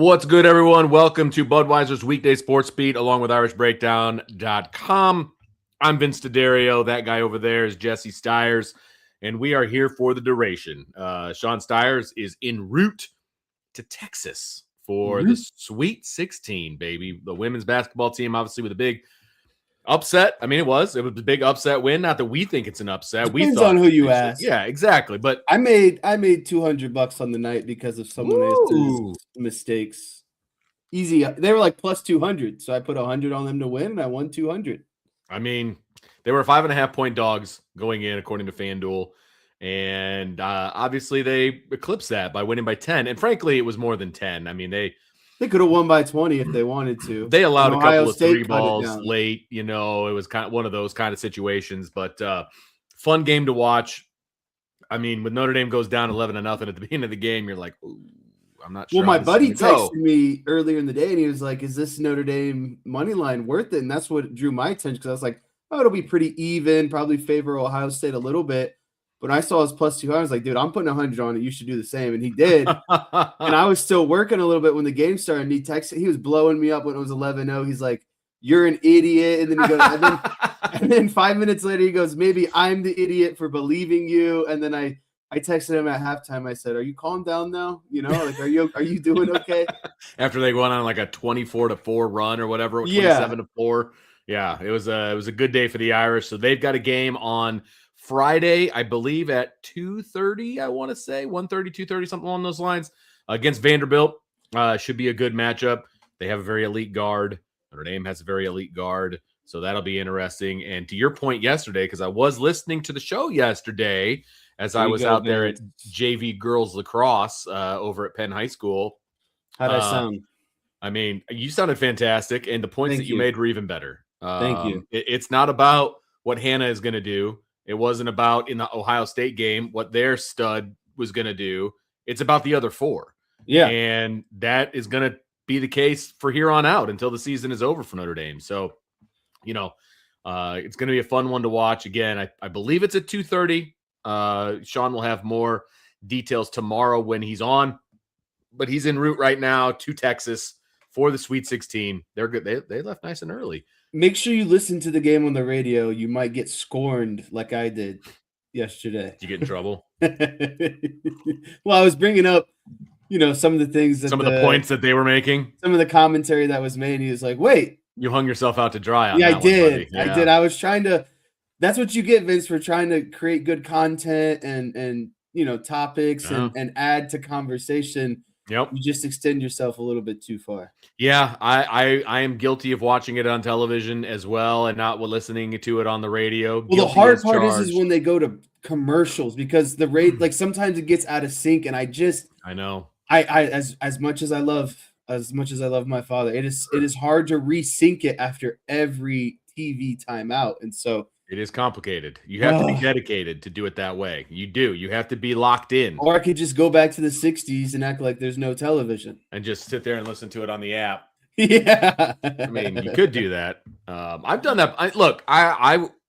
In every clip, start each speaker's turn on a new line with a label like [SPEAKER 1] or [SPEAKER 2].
[SPEAKER 1] What's good, everyone? Welcome to Budweiser's Weekday Sportsbeat, along with IrishBreakdown.com. I'm Vince D'Addario. That guy over there is Jesse Stiers, and we are here for the duration. Sean Stiers is en route to Texas for the Sweet 16, baby. The women's basketball team, obviously, with a big upset. I mean, it was a big upset win. Not that we think it's an upset.
[SPEAKER 2] Depends
[SPEAKER 1] we thought
[SPEAKER 2] on who you ask.
[SPEAKER 1] Yeah, exactly. But
[SPEAKER 2] I made $200 on the night because of someone else's mistakes. Easy. They were like plus 200, so I put 100 on them to win, and I won 200.
[SPEAKER 1] I mean, they were 5.5 point dogs going in, according to FanDuel, and obviously they eclipsed that by winning by 10. And frankly, it was more than 10. I mean, they
[SPEAKER 2] could have won by 20 if they wanted to.
[SPEAKER 1] They allowed a couple of three balls late. You know, it was kind of one of those kind of situations, but fun game to watch. I mean, when Notre Dame goes down 11-0 at the beginning of the game, you're like, ooh, I'm not sure.
[SPEAKER 2] Well, my buddy texted me earlier in the day, and he was like, is this Notre Dame money line worth it? And that's what drew my attention, because I was like, oh, it'll be pretty even, probably favor Ohio State a little bit. But I saw his plus 200. I was like, dude, I'm putting 100 on it. You should do the same. And he did. And I was still working a little bit when the game started. And he texted. He was blowing me up when it was 11-0. He's like, you're an idiot. And then he goes, and then 5 minutes later, he goes, maybe I'm the idiot for believing you. And then I texted him at halftime. I said, are you calm down now? You know, like, are you doing okay?
[SPEAKER 1] After they went on like a 24-4 run or whatever, 27-4. Yeah, it was a good day for the Irish. So they've got a game on Friday, I believe at 2:30, I want to say 1:30, 2:30, something along those lines, against Vanderbilt. Should be a good matchup. They have a very elite guard. Notre Dame has a very elite guard, so that'll be interesting. And to your point yesterday, because I was listening to the show yesterday as I was out there at JV girls lacrosse over at Penn High School.
[SPEAKER 2] How'd I sound?
[SPEAKER 1] I mean, you sounded fantastic, and the points that you made were even better.
[SPEAKER 2] Thank you.
[SPEAKER 1] It's not about what Hannah is going to do. It wasn't about in the Ohio State game what their stud was going to do. It's about the other four.
[SPEAKER 2] Yeah.
[SPEAKER 1] And that is going to be the case for here on out until the season is over for Notre Dame. So, you know, it's going to be a fun one to watch. Again, I believe it's at 2:30. Sean will have more details tomorrow when he's on. But he's en route right now to Texas for the Sweet 16. They're good. They left nice and early.
[SPEAKER 2] Make sure you listen to the game on the radio. You might get scorned like I did yesterday.
[SPEAKER 1] Did you get in trouble?
[SPEAKER 2] Well, I was bringing up, some of the things
[SPEAKER 1] some of the points that they were making,
[SPEAKER 2] some of the commentary that was made. He was like, wait,
[SPEAKER 1] you hung yourself out to dry on
[SPEAKER 2] that.
[SPEAKER 1] I did.
[SPEAKER 2] Yeah. I did. I was trying to, that's what you get, Vince, for trying to create good content and topics and add to conversation.
[SPEAKER 1] Yep.
[SPEAKER 2] You just extend yourself a little bit too far.
[SPEAKER 1] Yeah, I am guilty of watching it on television as well and not listening to it on the radio.
[SPEAKER 2] Well, the hard part is when they go to commercials, because the rate, like, sometimes it gets out of sync, and I know. I as much as I love my father, it is hard to resync it after every TV timeout, and so
[SPEAKER 1] it is complicated. You have to be dedicated to do it that way. You do. You have to be locked in.
[SPEAKER 2] Or I could just go back to the 60s and act like there's no television.
[SPEAKER 1] And just sit there and listen to it on the app.
[SPEAKER 2] Yeah.
[SPEAKER 1] I mean, you could do that. I've done that.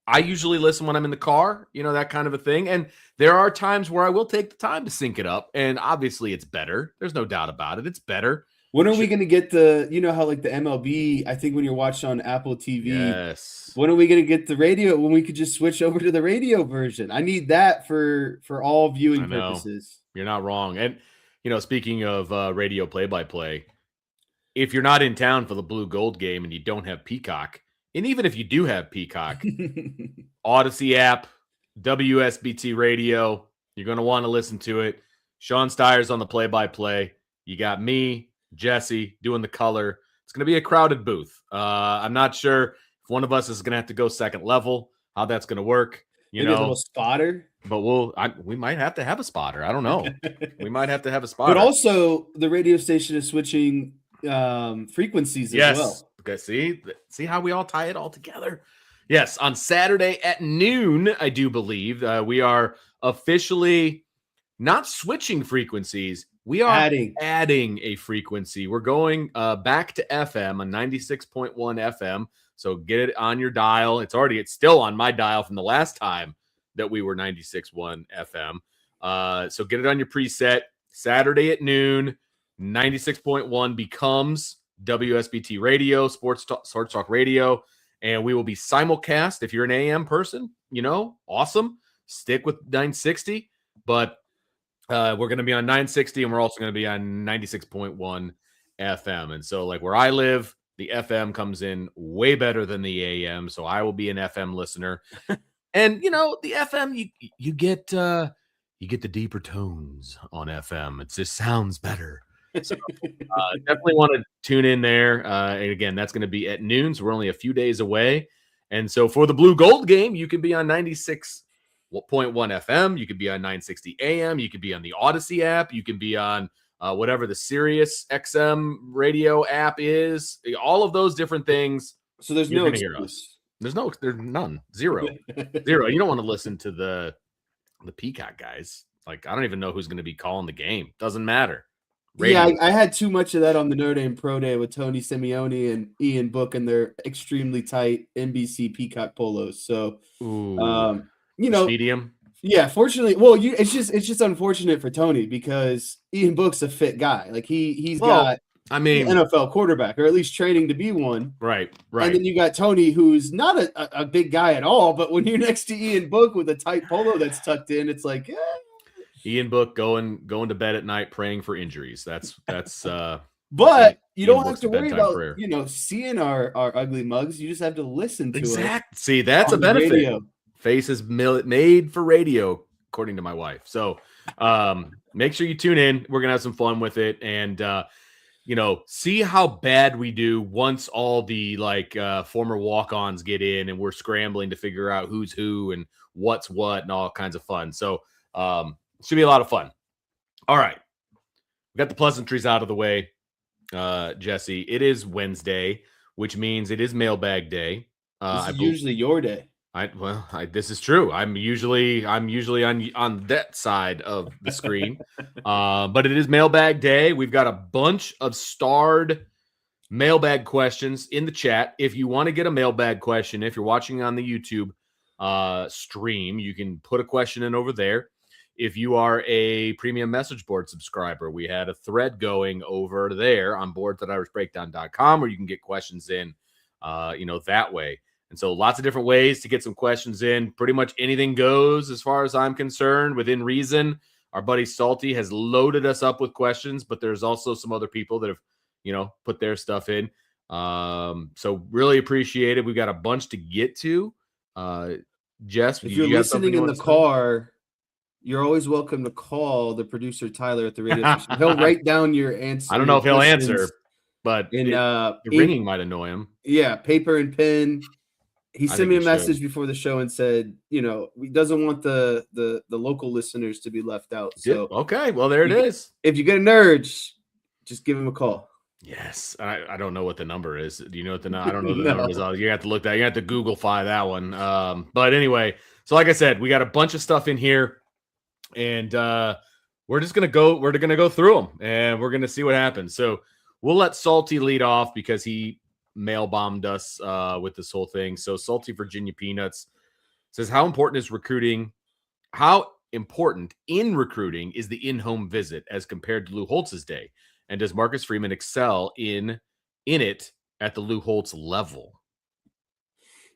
[SPEAKER 1] I usually listen when I'm in the car, that kind of a thing. And there are times where I will take the time to sync it up. And obviously it's better. There's no doubt about it. It's better.
[SPEAKER 2] When are we going to get how like the MLB, I think when you're watching on Apple TV,
[SPEAKER 1] yes.
[SPEAKER 2] When are we going to get the radio, when we could just switch over to the radio version? I need that for all viewing purposes.
[SPEAKER 1] You're not wrong. And, speaking of radio play-by-play, if you're not in town for the Blue Gold game and you don't have Peacock, and even if you do have Peacock, Odyssey app, WSBT radio, you're going to want to listen to it. Sean Stiers on the play-by-play. You got me, Jesse, doing the color. It's going to be a crowded booth. I'm not sure if one of us is going to have to go second level, how that's going to work.
[SPEAKER 2] Maybe a little spotter.
[SPEAKER 1] But we might have to have a spotter. I don't know. We might have to have a spotter.
[SPEAKER 2] But also, the radio station is switching frequencies as well.
[SPEAKER 1] Okay, see how we all tie it all together? Yes, on Saturday at noon, I do believe, we are officially not switching frequencies. We are adding a frequency. We're going back to FM, a 96.1 FM. So get it on your dial. It's still on my dial from the last time that we were 96.1 FM. So get it on your preset. Saturday at noon, 96.1 becomes WSBT Radio, Sports Talk Radio, and we will be simulcast. If you're an AM person, awesome. Stick with 960, but we're going to be on 960, and we're also going to be on 96.1 FM. And so, like where I live, the FM comes in way better than the AM, so I will be an FM listener. And the FM, you get the deeper tones on FM. It just sounds better. So definitely want to tune in there. And again, that's going to be at noon. So we're only a few days away. And so for the Blue Gold game, you can be on 96.1 FM. You could be on 960 AM. You could be on the Odyssey app. You can be on whatever the Sirius XM radio app is. All of those different things.
[SPEAKER 2] So there's no excuse.
[SPEAKER 1] There's none. Zero. You don't want to listen to the Peacock guys. Like, I don't even know who's going to be calling the game. Doesn't matter.
[SPEAKER 2] Radio. Yeah, I had too much of that on the Notre Dame Pro Day with Tony Simeone and Ian Book and their extremely tight NBC Peacock polos. So,
[SPEAKER 1] medium.
[SPEAKER 2] Yeah, fortunately, it's just unfortunate for Tony because Ian Book's a fit guy. Like he's got an NFL quarterback, or at least training to be one.
[SPEAKER 1] Right.
[SPEAKER 2] And then you got Tony, who's not a big guy at all, but when you're next to Ian Book with a tight polo that's tucked in, it's like,
[SPEAKER 1] Ian Book going to bed at night praying for injuries. That's
[SPEAKER 2] but you don't have to worry about prayer. Seeing our ugly mugs. You just have to listen to it.
[SPEAKER 1] See, that's a benefit. Radio. Face is made for radio, according to my wife. So make sure you tune in. We're gonna have some fun with it, and see how bad we do once all the former walk-ons get in, and we're scrambling to figure out who's who and what's what and all kinds of fun. So should be a lot of fun. All right, we got the pleasantries out of the way. Jesse, it is Wednesday, which means it is Mailbag Day.
[SPEAKER 2] This is usually your day.
[SPEAKER 1] This is true. I'm usually on that side of the screen, but it is Mailbag Day. We've got a bunch of starred mailbag questions in the chat. If you want to get a mailbag question, if you're watching on the YouTube stream, you can put a question in over there. If you are a premium message board subscriber, we had a thread going over there on boards.irishbreakdown.com where you can get questions in, that way. And so lots of different ways to get some questions in. Pretty much anything goes as far as I'm concerned, within reason. Our buddy Salty has loaded us up with questions, but there's also some other people that have, put their stuff in. So really appreciate it. We've got a bunch to get to. Jess,
[SPEAKER 2] if you're listening in the car, you're always welcome to call the producer Tyler at the radio station. He'll write down your answer.
[SPEAKER 1] I don't know if he'll answer, but the ringing might annoy him.
[SPEAKER 2] Yeah, paper and pen. He sent me a message before the show and said, he doesn't want the local listeners to be left out. So
[SPEAKER 1] okay, well there it is.
[SPEAKER 2] If you get an urge, just give him a call.
[SPEAKER 1] Yes, I don't know what the number is. Do you know what I don't know the numbers. You have to look that. You have to Google-fy that one. But anyway, so like I said, we got a bunch of stuff in here. And we're gonna go through them, and we're gonna see what happens. So we'll let Salty lead off because he mail bombed us with this whole thing. So Salty Virginia Peanuts says, how important in recruiting is the in-home visit as compared to Lou Holtz's day, and does Marcus Freeman excel in it at the Lou Holtz level?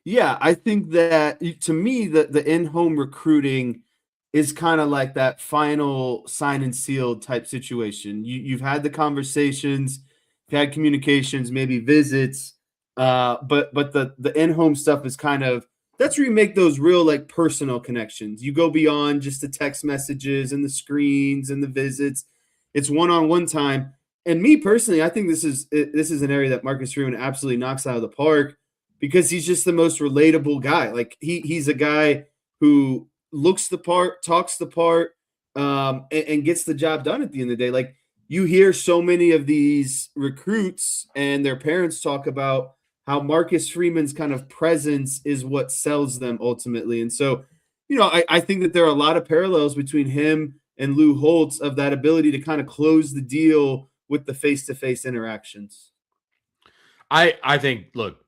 [SPEAKER 2] Yeah, I think that to me the in-home recruiting is kind of like that final sign and seal type situation. You've had the conversations, you've had communications, maybe visits, but the in-home stuff is that's where you make those real personal connections. You go beyond just the text messages and the screens and the visits. It's one-on-one time. And me personally, I think this is an area that Marcus Freeman absolutely knocks out of the park because he's just the most relatable guy. He's a guy who looks the part, talks the part, and gets the job done at the end of the day. You hear so many of these recruits and their parents talk about how Marcus Freeman's kind of presence is what sells them ultimately. And so, I think that there are a lot of parallels between him and Lou Holtz of that ability to kind of close the deal with the face-to-face interactions.
[SPEAKER 1] I think, look,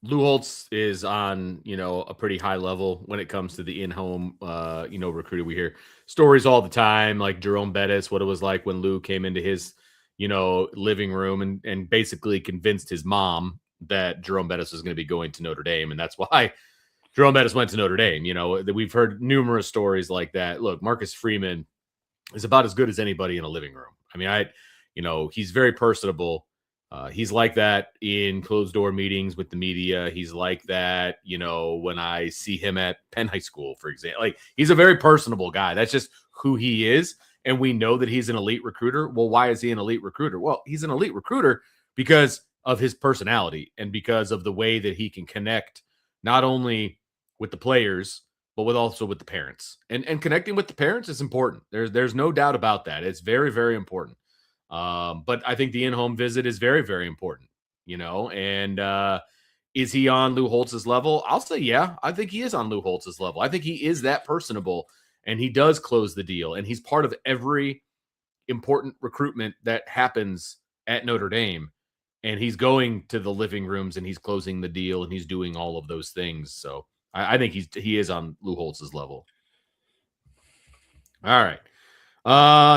[SPEAKER 1] Lou Holtz is on, a pretty high level when it comes to the in-home, recruiting. We hear stories all the time, like Jerome Bettis, what it was like when Lou came into his, living room and basically convinced his mom that Jerome Bettis was going to be going to Notre Dame. And that's why Jerome Bettis went to Notre Dame. We've heard numerous stories like that. Look, Marcus Freeman is about as good as anybody in a living room. I mean, he's very personable. He's like that in closed door meetings with the media. He's like that, when I see him at Penn High School, for example. Like, he's a very personable guy. That's just who he is. And we know that he's an elite recruiter. Well, why is he an elite recruiter? Well, he's an elite recruiter because of his personality and because of the way that he can connect not only with the players, but also with the parents. And connecting with the parents is important. There's no doubt about that. It's very, very important. But I think the in-home visit is very, very important, and is he on Lou Holtz's level? I'll say, yeah, I think he is on Lou Holtz's level. I think he is that personable, and he does close the deal, and he's part of every important recruitment that happens at Notre Dame, and he's going to the living rooms and he's closing the deal and he's doing all of those things. So I think he is on Lou Holtz's level. All right.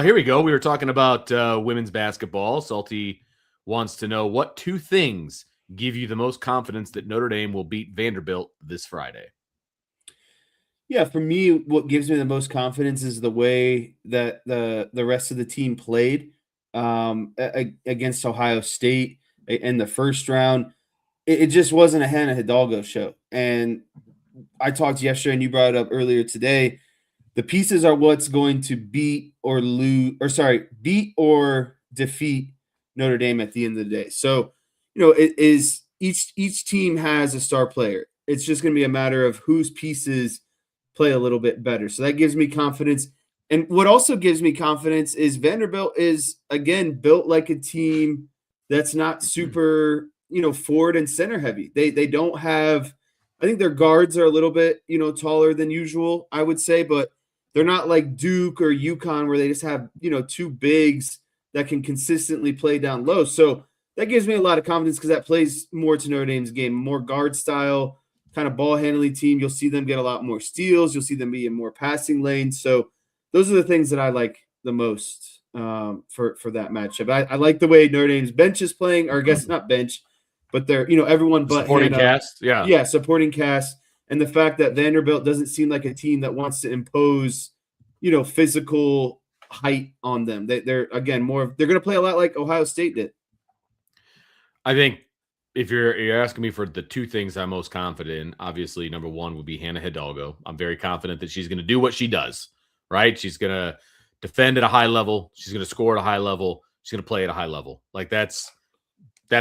[SPEAKER 1] Here we go. We were talking about women's basketball. Salty wants to know, what two things give you the most confidence that Notre Dame will beat Vanderbilt this Friday?
[SPEAKER 2] Yeah, for me, what gives me the most confidence is the way that the rest of the team played against Ohio State in the first round. It just wasn't a Hannah Hidalgo show. And I talked yesterday, and you brought it up earlier today. The pieces are what's going to beat or defeat Notre Dame at the end of the day. So, it is each team has a star player. It's just going to be a matter of whose pieces play a little bit better. So that gives me confidence. And what also gives me confidence is Vanderbilt is, again, built like a team that's not super, forward and center heavy. They don't have, I think their guards are a little bit, taller than usual, I would say, but they're not like Duke or UConn where they just have, two bigs that can consistently play down low. So that gives me a lot of confidence because that plays more to Notre Dame's game, more guard style, kind of ball handling team. You'll see them get a lot more steals. You'll see them be in more passing lanes. So those are the things that I like the most for that matchup. I like the way Notre Dame's bench is playing, or I guess not bench, but they're, everyone but
[SPEAKER 1] supporting cast.
[SPEAKER 2] Yeah, supporting cast. And the fact that Vanderbilt doesn't seem like a team that wants to impose, physical height on them. They're again, they're going to play a lot like Ohio State did.
[SPEAKER 1] I think if you're asking me for the two things I'm most confident in, obviously number one would be Hannah Hidalgo. I'm very confident that she's going to do what she does, right? She's going to defend at a high level. She's going to score at a high level. She's going to play at a high level. Like that's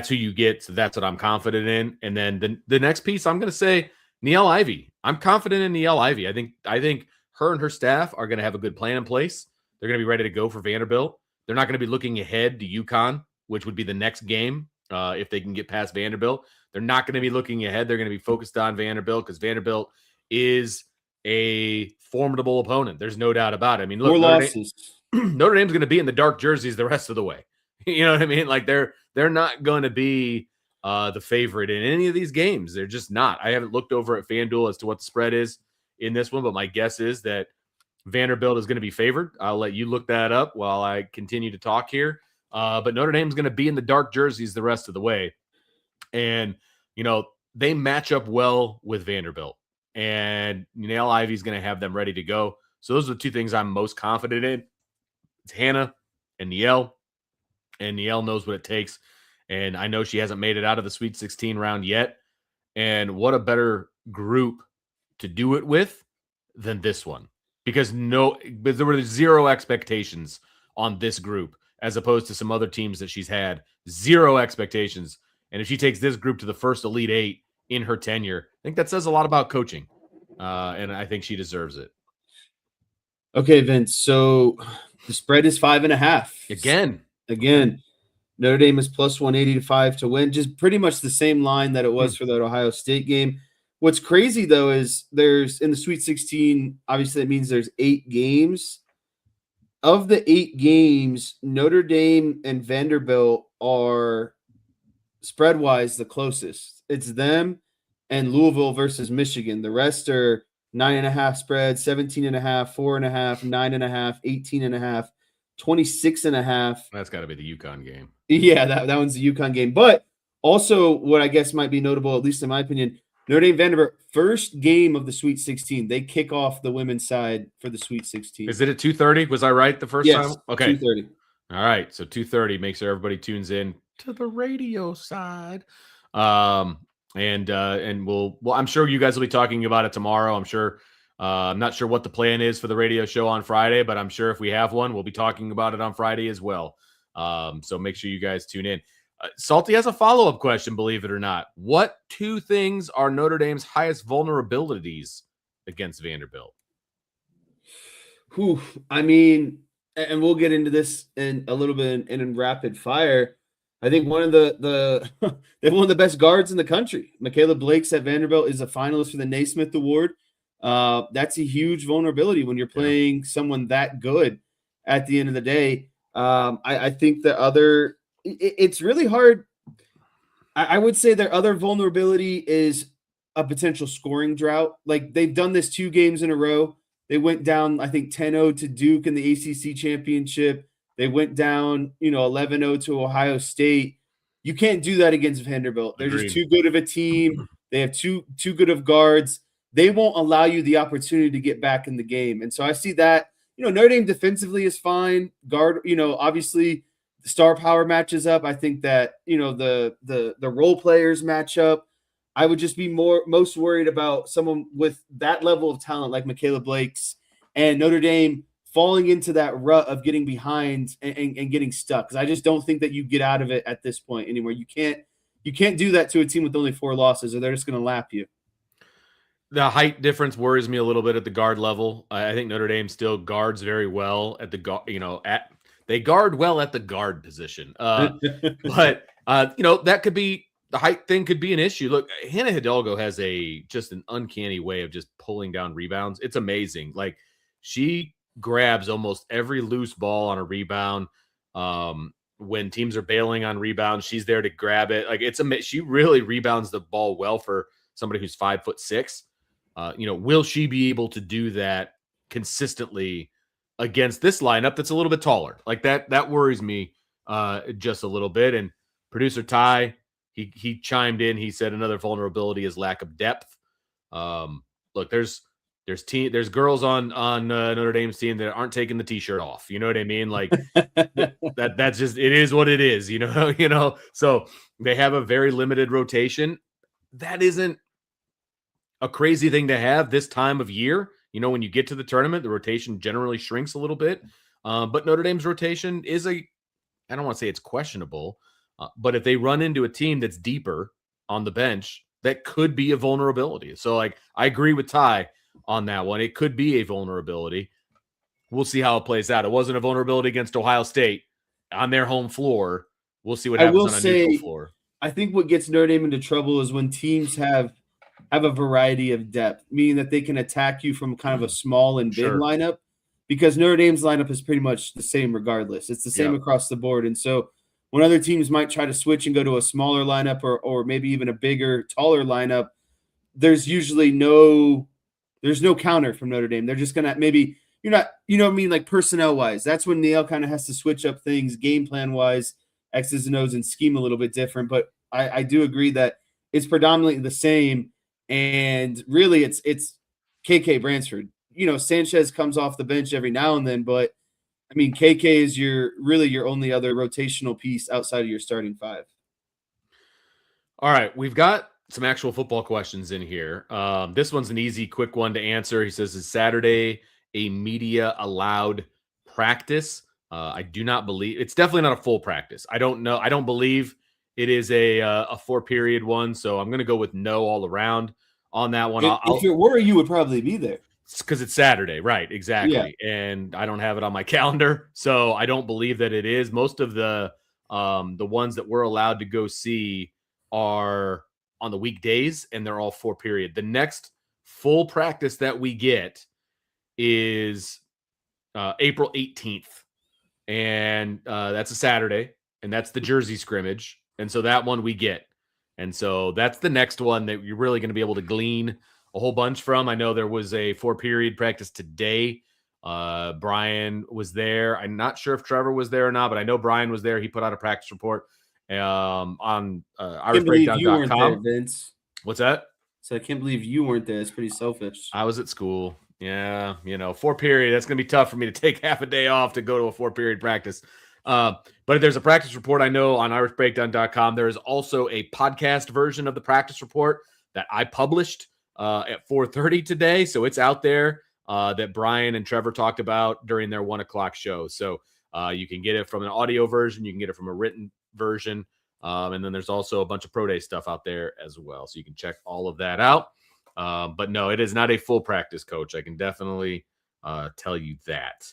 [SPEAKER 1] who you get. So that's what I'm confident in. And then the next piece, I'm going to say Niele Ivey. I'm confident in Niele Ivey. I think her and her staff are going to have a good plan in place. They're going to be ready to go for Vanderbilt. They're not going to be looking ahead to UConn, which would be the next game. If they can get past Vanderbilt, they're not going to be looking ahead. They're going to be focused on Vanderbilt because Vanderbilt is a formidable opponent. There's no doubt about it. I mean, look, Notre Dame's going to be in the dark jerseys the rest of the way. You know what I mean? Like they're not going to be the favorite in any of these games. They're just not. I haven't looked over at FanDuel as to what the spread is in this one, but my guess is that Vanderbilt is going to be favored. I'll let you look that up while I continue to talk here. But Notre Dame's going to be in the dark jerseys the rest of the way. And, they match up well with Vanderbilt. And Niele Ivey's going to have them ready to go. So those are the two things I'm most confident in. It's Hannah and Niele. And Niele knows what it takes. And I know she hasn't made it out of the Sweet 16 round yet. And what a better group to do it with than this one. Because there were zero expectations on this group, as opposed to some other teams that she's had. Zero expectations. And if she takes this group to the first Elite Eight in her tenure, I think that says a lot about coaching. And I think she deserves it.
[SPEAKER 2] Okay, Vince. So the spread is 5.5. Again, Notre Dame is plus 185 to win. Just pretty much the same line that it was for that Ohio State game. What's crazy, though, is there's in the Sweet 16, obviously that means there's 8 games. Of the 8 games, Notre Dame and Vanderbilt are spread-wise the closest. It's them and Louisville versus Michigan. The rest are 9.5 spread, 17.5, 4.5, 9.5, 18.5, 26.5.
[SPEAKER 1] That's got to be the UConn game.
[SPEAKER 2] Yeah, that one's the UConn game. But also, what I guess might be notable, at least in my opinion, Notre Dame Vanderbilt, first game of the Sweet 16. They kick off the women's side for the Sweet 16.
[SPEAKER 1] Is it at 2:30? Was I right the first time? Okay.
[SPEAKER 2] 2:30.
[SPEAKER 1] All right. So 2:30. Make sure everybody tunes in to the radio side. And we'll I'm sure you guys will be talking about it tomorrow. I'm sure. I'm not sure what the plan is for the radio show on Friday, but I'm sure if we have one, we'll be talking about it on Friday as well. So make sure you guys tune in. Salty has a follow-up question, believe it or not. What two things are Notre Dame's highest vulnerabilities against Vanderbilt?
[SPEAKER 2] Whew, I mean, and we'll get into this in a little bit in rapid fire. I think one of the they have one of the best guards in the country. Michaela Blakes at Vanderbilt is a finalist for the Naismith Award. That's a huge vulnerability when you're playing someone that good at the end of the day. I think the other, it's really hard. I would say their other vulnerability is a potential scoring drought. Like they've done this 2 games in a row. They went down, I think, 10-0 to Duke in the ACC championship. They went down, 11-0 to Ohio State. You can't do that against Vanderbilt. They're just too good of a team. They have too good of guards. They won't allow you the opportunity to get back in the game. And so I see that, Notre Dame defensively is fine. Guard, obviously the star power matches up. I think that, the role players match up. I would just be most worried about someone with that level of talent like Michaela Blakes and Notre Dame falling into that rut of getting behind and getting stuck. Because I just don't think that you get out of it at this point anymore. You can't do that to a team with only 4 losses, or they're just going to lap you.
[SPEAKER 1] The height difference worries me a little bit at the guard level. I think Notre Dame still guards very well at the they guard well at the guard position. But that could be, the height thing could be an issue. Look, Hannah Hidalgo has just an uncanny way of just pulling down rebounds. It's amazing. Like she grabs almost every loose ball on a rebound. When teams are bailing on rebounds, she's there to grab it. Like she really rebounds the ball well for somebody who's 5'6". Will she be able to do that consistently against this lineup that's a little bit taller? Like that worries me just a little bit. And producer Ty, he chimed in. He said another vulnerability is lack of depth. Look, there's girls on Notre Dame's team that aren't taking the t-shirt off. You know what I mean? Like that's just, it is what it is, so they have a very limited rotation. That isn't a crazy thing to have this time of year. When you get to the tournament, the rotation generally shrinks a little bit. But Notre Dame's rotation is I don't want to say it's questionable, but if they run into a team that's deeper on the bench, that could be a vulnerability. So I agree with Ty on that one. It could be a vulnerability. We'll see how it plays out. It wasn't a vulnerability against Ohio State on their home floor. We'll see what happens on a neutral floor.
[SPEAKER 2] I think what gets Notre Dame into trouble is when teams have a variety of depth, meaning that they can attack you from kind of a small and big lineup, because Notre Dame's lineup is pretty much the same regardless. It's the same across the board. And so when other teams might try to switch and go to a smaller lineup or maybe even a bigger, taller lineup, there's usually no counter from Notre Dame. They're just going to maybe – you're not – what I mean, like personnel-wise. That's when Neil kind of has to switch up things game plan-wise, X's and O's, and scheme a little bit different. But I do agree that it's predominantly the same. And really, it's KK Bransford. Sanchez comes off the bench every now and then, but I mean, KK is your only other rotational piece outside of your starting 5.
[SPEAKER 1] All right, we've got some actual football questions in here. This one's an easy, quick one to answer. He says, "Is Saturday a media allowed practice?" I do not believe it's definitely not a full practice. I don't know. I don't believe it is a 4-period one, so I'm going to go with no all around on that one.
[SPEAKER 2] If it were, you would probably be there.
[SPEAKER 1] Because it's Saturday, right? Exactly, and I don't have it on my calendar, so I don't believe that it is. Most of the ones that we're allowed to go see are on the weekdays, and they're all 4-period. The next full practice that we get is April 18th, and that's a Saturday, and that's the Jersey scrimmage. And so that one we get. And so that's the next one that you're really going to be able to glean a whole bunch from. I know there was a 4-period practice today. Brian was there. I'm not sure if Trevor was there or not, but I know Brian was there. He put out a practice report on irishbreakdown.com.
[SPEAKER 2] Vince.
[SPEAKER 1] What's that?
[SPEAKER 2] So I can't believe you weren't there. It's pretty selfish.
[SPEAKER 1] I was at school. Yeah, 4-period. That's going to be tough for me to take half a day off to go to a 4-period practice. But there's a practice report I know on irishbreakdown.com. There is also a podcast version of the practice report that I published at 4:30 today. So it's out there that Brian and Trevor talked about during their 1:00 show. So you can get it from an audio version. You can get it from a written version. And then there's also a bunch of pro day stuff out there as well. So you can check all of that out. But no, it is not a full practice, Coach. I can definitely tell you that.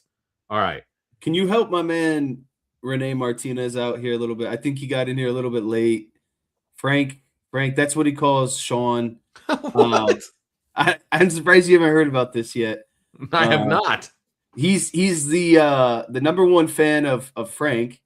[SPEAKER 1] All right.
[SPEAKER 2] Can you help my man Rene Martinez out here a little bit? I think he got in here a little bit late. Frank, that's what he calls Sean. I'm surprised you haven't heard about this yet.
[SPEAKER 1] I have not.
[SPEAKER 2] He's the number one fan of Frank,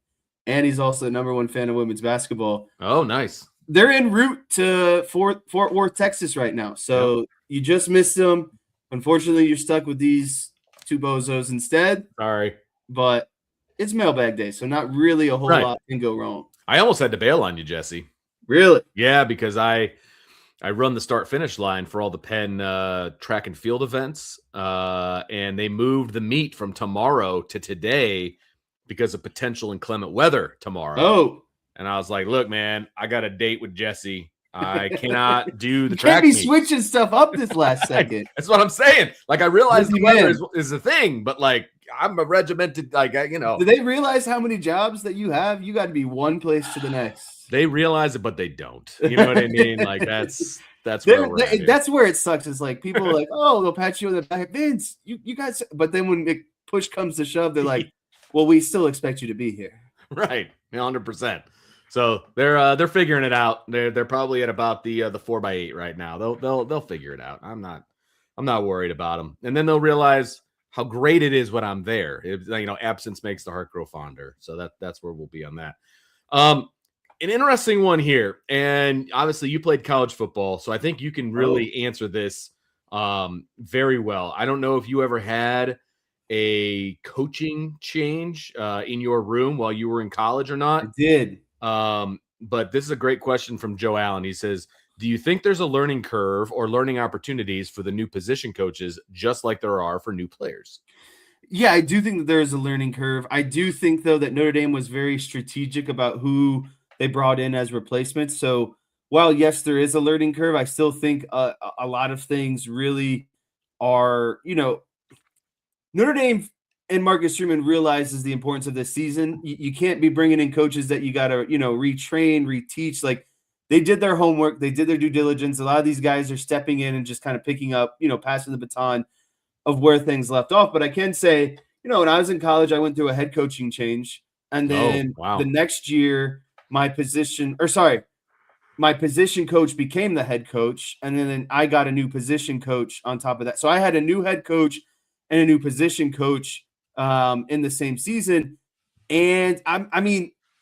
[SPEAKER 2] and he's also the number one fan of women's basketball.
[SPEAKER 1] Oh, nice.
[SPEAKER 2] They're en route to Fort Worth, Texas right now. So You just missed them. Unfortunately, you're stuck with these two bozos instead.
[SPEAKER 1] Sorry.
[SPEAKER 2] But it's mailbag day, so not really a whole lot can go wrong.
[SPEAKER 1] I almost had to bail on you, Jesse.
[SPEAKER 2] Really?
[SPEAKER 1] Yeah, because I run the start-finish line for all the Penn track and field events, and they moved the meet from tomorrow to today because of potential inclement weather tomorrow.
[SPEAKER 2] Oh.
[SPEAKER 1] And I was like, look, man, I got a date with Jesse. I cannot do the
[SPEAKER 2] you
[SPEAKER 1] track
[SPEAKER 2] can't be
[SPEAKER 1] meet.
[SPEAKER 2] Switching stuff up this last second.
[SPEAKER 1] That's what I'm saying. Like, I realize the weather is a thing, but like, I'm a regimented,
[SPEAKER 2] Do they realize how many jobs that you have? You got to be one place to the next.
[SPEAKER 1] They realize it, but they don't. You know what I mean? Like, that's where we're at.
[SPEAKER 2] That's where it sucks. It's like people are like, oh, they'll pat you on the back. Vince, you guys. But then when push comes to shove, they're like, well, we still expect you to be here.
[SPEAKER 1] Right. 100%. So they're figuring it out. They're probably at about the 4x8 right now. They'll figure it out. I'm not worried about them. And then they'll realize how great it is when I'm there. Absence makes the heart grow fonder. So that's where we'll be on that. An interesting one here. And obviously you played college football, so I think you can really answer this very well. I don't know if you ever had a coaching change in your room while you were in college or not.
[SPEAKER 2] I did.
[SPEAKER 1] But this is a great question from Joe Allen. He says, do you think there's a learning curve or learning opportunities for the new position coaches, just like there are for new players?
[SPEAKER 2] Yeah, I do think that there is a learning curve. I do think, though, that Notre Dame was very strategic about who they brought in as replacements. So while, yes, there is a learning curve, I still think a lot of things really are, Notre Dame and Marcus Sherman realizes the importance of this season. You can't be bringing in coaches that you got to, retrain, reteach. Like, they did their homework. They did their due diligence. A lot of these guys are stepping in and just kind of picking up, passing the baton of where things left off. But I can say, when I was in college, I went through a head coaching change. And then the next year, my position coach became the head coach. And then I got a new position coach on top of that. So I had a new head coach and a new position coach in the same season. And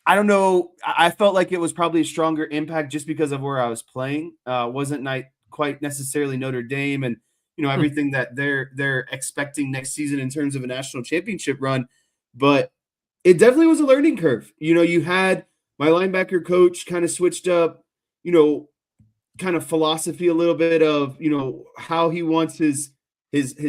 [SPEAKER 2] I don't know. I felt like it was probably a stronger impact just because of where I was playing. Wasn't quite necessarily Notre Dame and, everything that they're expecting next season in terms of a national championship run. But it definitely was a learning curve. You had my linebacker coach kind of switched up, kind of philosophy a little bit of, how he wants his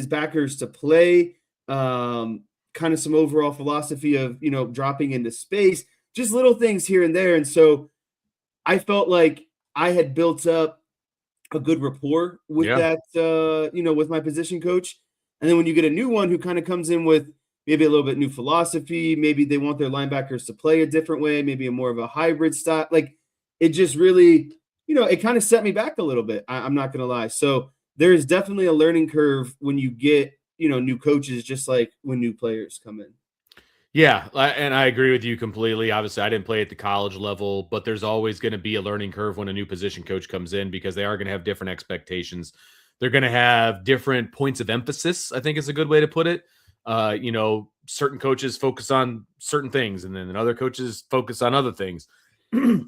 [SPEAKER 2] backers to play, kind of some overall philosophy of, dropping into space, just little things here and there. And so I felt like I had built up a good rapport with that, with my position coach. And then when you get a new one who kind of comes in with maybe a little bit new philosophy, maybe they want their linebackers to play a different way, maybe a more of a hybrid style. Like, it just really, it kind of set me back a little bit. I'm not going to lie. So there is definitely a learning curve when you get, new coaches, just like when new players come in.
[SPEAKER 1] Yeah, and I agree with you completely. Obviously, I didn't play at the college level, but there's always going to be a learning curve when a new position coach comes in because they are going to have different expectations. They're going to have different points of emphasis, I think is a good way to put it. Certain coaches focus on certain things, and then other coaches focus on other things.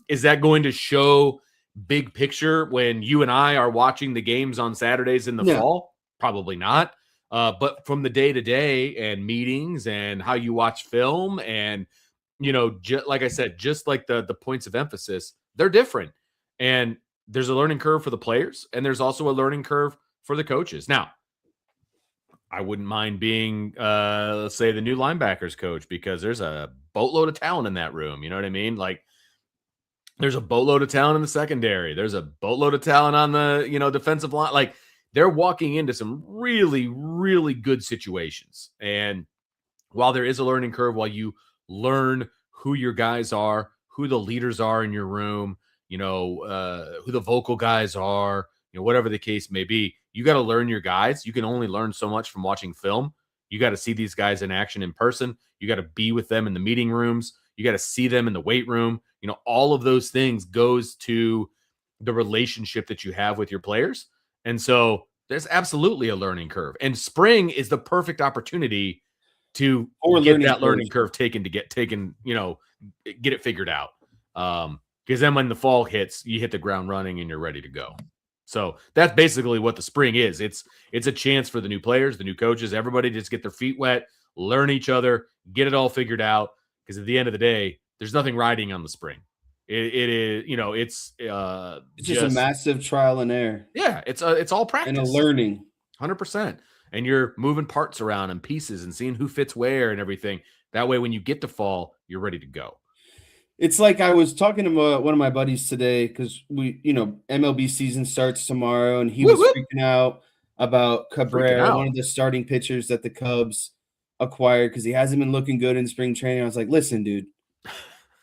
[SPEAKER 1] Is that going to show big picture when you and I are watching the games on Saturdays in the
[SPEAKER 2] Yeah.
[SPEAKER 1] fall? Probably not. But from the day to day and meetings and how you watch film and, like I said, just like the points of emphasis, they're different. And there's a learning curve for the players, and there's also a learning curve for the coaches. Now, I wouldn't mind being, let's say, the new linebackers coach, because there's a boatload of talent in that room. You know what I mean? Like, there's a boatload of talent in the secondary. There's a boatload of talent on the, defensive line. Like, they're walking into some really, really good situations. And while there is a learning curve, while you learn who your guys are, who the leaders are in your room, who the vocal guys are, whatever the case may be, you got to learn your guys. You can only learn so much from watching film. You got to see these guys in action in person. You got to be with them in the meeting rooms. You got to see them in the weight room. All of those things goes to the relationship that you have with your players. And so there's absolutely a learning curve. And spring is the perfect opportunity to get that learning curve taken, get it figured out. Because then when the fall hits, you hit the ground running and you're ready to go. So that's basically what the spring is. It's a chance for the new players, the new coaches, everybody to just get their feet wet, learn each other, get it all figured out. Because at the end of the day, there's nothing riding on the spring. It is,
[SPEAKER 2] It's just a massive trial and error.
[SPEAKER 1] Yeah, it's all practice
[SPEAKER 2] and a learning.
[SPEAKER 1] 100%. And you're moving parts around and pieces and seeing who fits where and everything. That way, when you get to fall, you're ready to go.
[SPEAKER 2] It's like I was talking to one of my buddies today because MLB season starts tomorrow, and he was freaking out about Cabrera, one of the starting pitchers that the Cubs acquired, because he hasn't been looking good in spring training. I was like, listen, dude,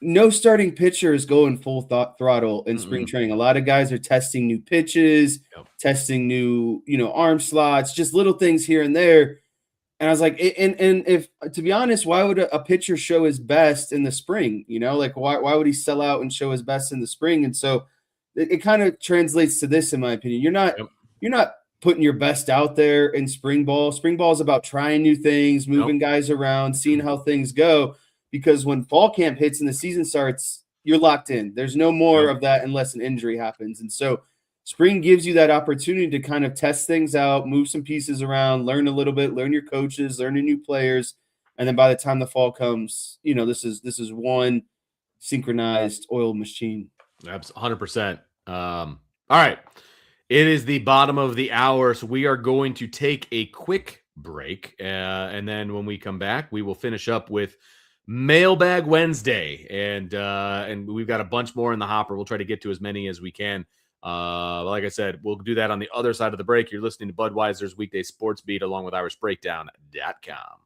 [SPEAKER 2] no starting pitcher is going full throttle in spring training. A lot of guys are testing new pitches, testing new, arm slots, just little things here and there. And I was like, and if, to be honest, why would a pitcher show his best in the spring? Like why would he sell out and show his best in the spring? And so it kind of translates to this, in my opinion. You're not putting your best out there in spring ball. Spring ball is about trying new things, moving guys around, seeing how things go. Because when fall camp hits and the season starts, you're locked in. There's no more of that unless an injury happens. And so spring gives you that opportunity to kind of test things out, move some pieces around, learn a little bit, learn your coaches, learn your new players. And then by the time the fall comes, this is one synchronized oil machine.
[SPEAKER 1] That's 100%. All right. It is the bottom of the hour, so we are going to take a quick break. And then when we come back, we will finish up with Mailbag Wednesday. And we've got a bunch more in the hopper. We'll try to get to as many as we can. Like I said, we'll do that on the other side of the break. You're listening to Budweiser's Weekday Sports Beat along with IrishBreakdown.com.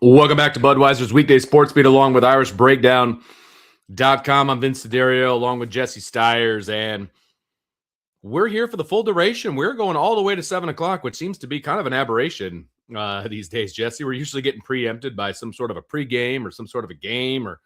[SPEAKER 1] Welcome back to Budweiser's Weekday Sportsbeat along with IrishBreakdown.com. I'm Vince Siderio along with Jesse Stiers, and we're here for the full duration. We're going all the way to 7 o'clock, which seems to be kind of an aberration these days, Jesse. We're usually getting preempted by some sort of a pregame or some sort of a game or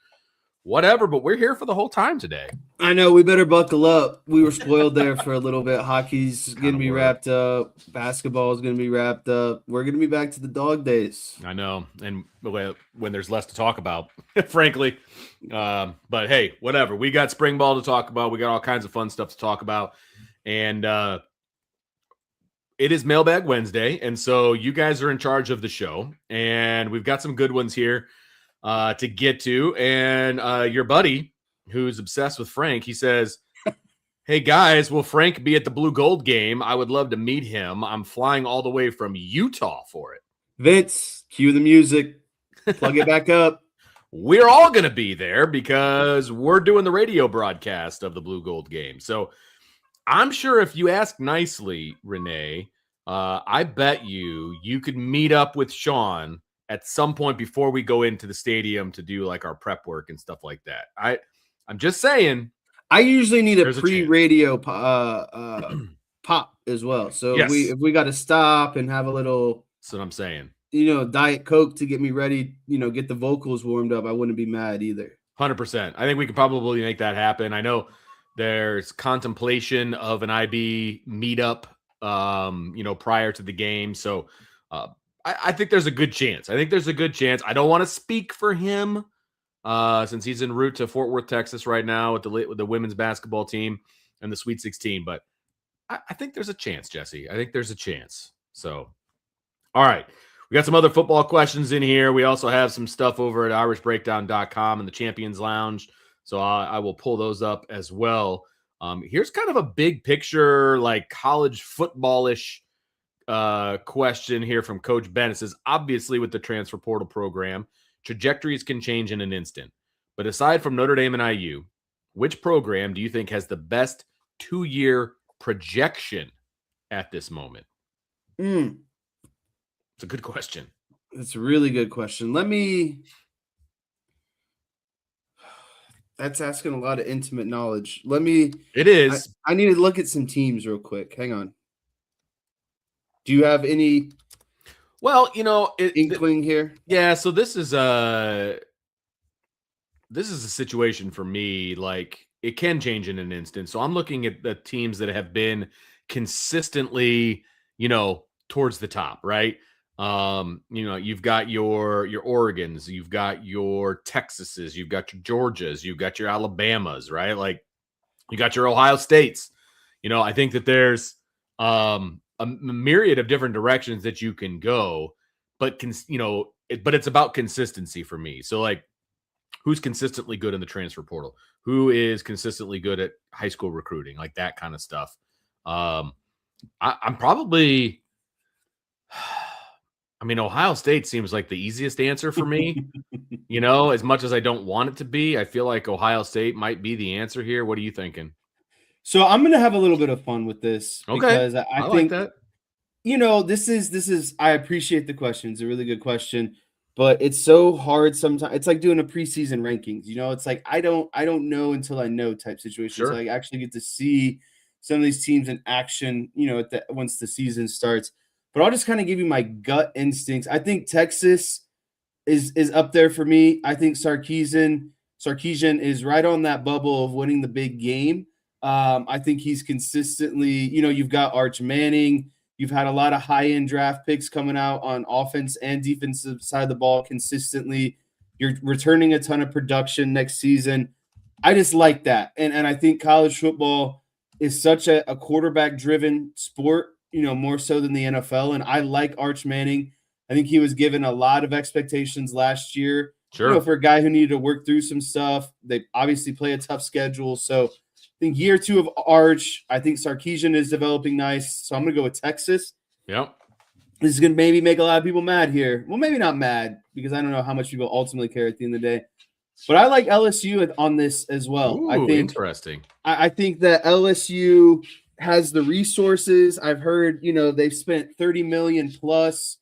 [SPEAKER 1] whatever, but we're here for the whole time today.
[SPEAKER 2] I know, we better buckle up. We were spoiled there for a little bit. Hockey's going to be wrapped up. Basketball is going to be wrapped up. We're going to be back to the dog days.
[SPEAKER 1] I know, and when there's less to talk about, frankly. But hey, whatever. We got spring ball to talk about. We got all kinds of fun stuff to talk about. And it is Mailbag Wednesday, and so you guys are in charge of the show. And we've got some good ones here to get to. And your buddy, who's obsessed with Frank, he says, hey, guys, will Frank be at the Blue Gold game? I would love to meet him. I'm flying all the way from Utah for it.
[SPEAKER 2] Vince, cue the music. Plug it back up.
[SPEAKER 1] We're all going to be there because we're doing the radio broadcast of the Blue Gold game. So I'm sure if you ask nicely, Renee, I bet you could meet up with Sean at some point before we go into the stadium to do like our prep work and stuff like that. I'm just saying.
[SPEAKER 2] I usually need a pre-radio pop as well. So
[SPEAKER 1] yes.
[SPEAKER 2] if we got to stop and have a little,
[SPEAKER 1] that's what I'm saying.
[SPEAKER 2] Diet Coke to get me ready, get the vocals warmed up, I wouldn't be mad either.
[SPEAKER 1] 100%. I think we could probably make that happen. I know there's contemplation of an IB meetup, prior to the game. So I think there's a good chance. I don't want to speak for him since he's en route to Fort Worth, Texas right now with the women's basketball team and the Sweet 16. But I think there's a chance, Jesse. I think there's a chance. So, all right. We got some other football questions in here. We also have some stuff over at IrishBreakdown.com and the Champions Lounge. So I will pull those up as well. Here's kind of a big picture, like college football-ish question here from Coach Ben. It says, obviously with the transfer portal program, trajectories can change in an instant. But aside from Notre Dame and IU, which program do you think has the best 2-year projection at this moment? It's a good question.
[SPEAKER 2] It's a really good question. That's asking a lot of intimate knowledge.
[SPEAKER 1] It is.
[SPEAKER 2] I need to look at some teams real quick. Hang on. Do you have any?
[SPEAKER 1] Well,
[SPEAKER 2] inkling here.
[SPEAKER 1] Yeah. So this is a situation for me. Like it can change in an instant. So I'm looking at the teams that have been consistently, towards the top, right? You've got your Oregons, you've got your Texases, you've got your Georgias, you've got your Alabamas, right? Like you got your Ohio States. I think that there's a myriad of different directions that you can go, but it's about consistency for me. So like who's consistently good in the transfer portal? Who is consistently good at high school recruiting? Like that kind of stuff. I'm probably Ohio State seems like the easiest answer for me, as much as I don't want it to be. I feel like Ohio State might be the answer here. What are you thinking?
[SPEAKER 2] So I'm going to have a little bit of fun with this because I think
[SPEAKER 1] like that.
[SPEAKER 2] This is I appreciate the question. It's a really good question, but it's so hard sometimes. It's like doing a preseason rankings, it's like I don't know until I know type situation.
[SPEAKER 1] Sure.
[SPEAKER 2] So I actually get to see some of these teams in action, once the season starts. But I'll just kind of give you my gut instincts. I think Texas is up there for me. I think Sarkisian is right on that bubble of winning the big game. I think he's consistently, you've got Arch Manning. You've had a lot of high-end draft picks coming out on offense and defensive side of the ball consistently. You're returning a ton of production next season. I just like that. And I think college football is such a quarterback-driven sport, more so than the NFL. And I like Arch Manning. I think he was given a lot of expectations last year.
[SPEAKER 1] Sure.
[SPEAKER 2] For a guy who needed to work through some stuff. They obviously play a tough schedule. So I think year 2 of Arch, I think Sarkisian is developing nice. So I'm going to go with Texas.
[SPEAKER 1] Yep.
[SPEAKER 2] This is going to maybe make a lot of people mad here. Well, maybe not mad because I don't know how much people ultimately care at the end of the day. But I like LSU on this as well.
[SPEAKER 1] Ooh,
[SPEAKER 2] I think
[SPEAKER 1] interesting.
[SPEAKER 2] I think that LSU has the resources. I've heard, they've spent $30 million plus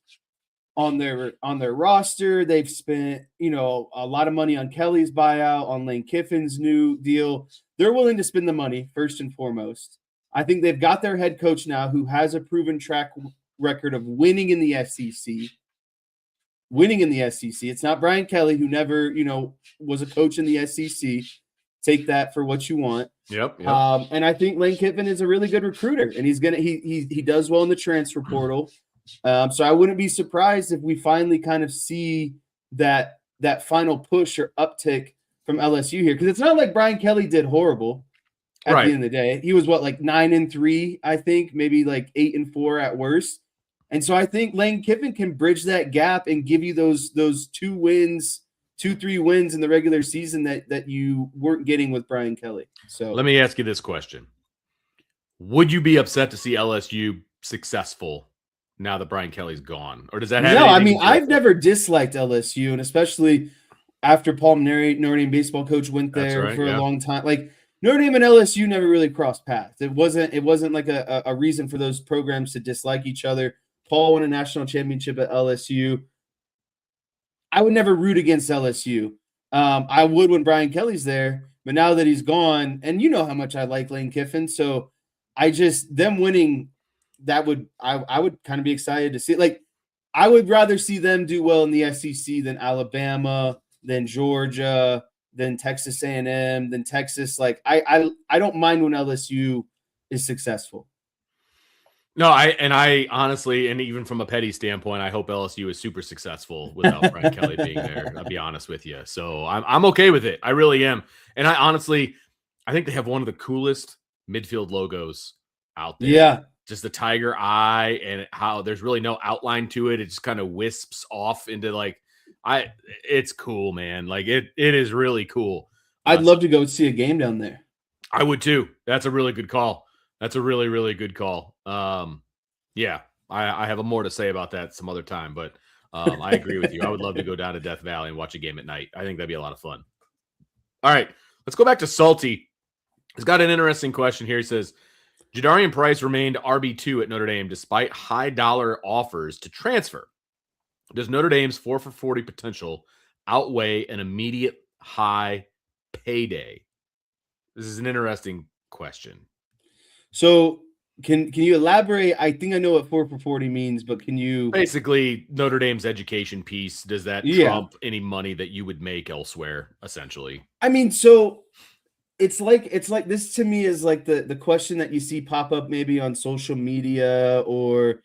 [SPEAKER 2] on their roster. They've spent, a lot of money on Kelly's buyout, on Lane Kiffin's new deal. They're willing to spend the money first and foremost. I think they've got their head coach now who has a proven track record of winning in the SEC. It's not Brian Kelly, who never, was a coach in the SEC. Take that for what you want.
[SPEAKER 1] Yep.
[SPEAKER 2] And I think Lane Kiffin is a really good recruiter, and he does well in the transfer portal. So I wouldn't be surprised if we finally kind of see that final push or uptick from LSU here, because it's not like Brian Kelly did horrible at the end of the day. He was like 9-3, I think, maybe like 8-4 at worst. And so I think Lane Kiffin can bridge that gap and give you those 2-3 wins in the regular season that you weren't getting with Brian Kelly. So
[SPEAKER 1] let me ask you this question. Would you be upset to see LSU successful now that Brian Kelly's gone? Or does that have
[SPEAKER 2] I mean, I've never disliked LSU, and especially after Paul Mainieri, Notre Dame baseball coach, went there a long time. Like, Notre Dame and LSU never really crossed paths. It wasn't like a reason for those programs to dislike each other. Paul won a national championship at LSU. I would never root against LSU. I would when Brian Kelly's there, but now that he's gone, and you know how much I like Lane Kiffin, so them winning, I would kind of be excited to see. Like, I would rather see them do well in the SEC than Alabama, than Georgia, than Texas A&M, than Texas. Like, I don't mind when LSU is successful.
[SPEAKER 1] No, I honestly, and even from a petty standpoint, I hope LSU is super successful without Brian Kelly being there. I'll be honest with you. So I'm okay with it. I really am. And I think they have one of the coolest midfield logos out there.
[SPEAKER 2] Yeah.
[SPEAKER 1] Just the tiger eye, and how there's really no outline to it. It just kind of wisps off into it's cool, man. Like it is really cool.
[SPEAKER 2] I'd love to go see a game down there.
[SPEAKER 1] I would too. That's a really good call. That's a really, really good call. Yeah, I have more to say about that some other time, but I agree with you. I would love to go down to Death Valley and watch a game at night. I think that'd be a lot of fun. All right, let's go back to Salty. He's got an interesting question here. He says, Jadarian Price remained RB2 at Notre Dame despite high dollar offers to transfer. Does Notre Dame's 4 for 40 potential outweigh an immediate high payday? This is an interesting question.
[SPEAKER 2] So can you elaborate? I think I know what 4 for 40 means, but can you
[SPEAKER 1] basically Notre Dame's education piece? Does that trump any money that you would make elsewhere? Essentially,
[SPEAKER 2] I mean, so it's like this to me is like the question that you see pop up maybe on social media, or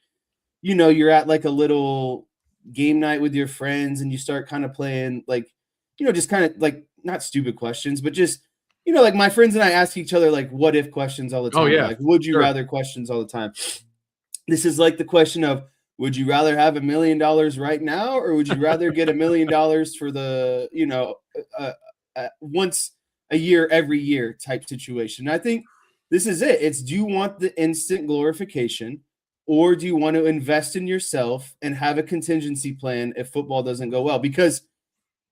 [SPEAKER 2] you're at like a little game night with your friends and you start kind of playing like just kind of like not stupid questions, but just like my friends and I ask each other like what if questions all the time.
[SPEAKER 1] Oh, yeah.
[SPEAKER 2] Like, would you rather questions all the time. This is like the question of, would you rather have $1 million right now, or would you rather get $1 million for the, once a year, every year type situation? And I think this is it. It's, do you want the instant glorification, or do you want to invest in yourself and have a contingency plan if football doesn't go well? Because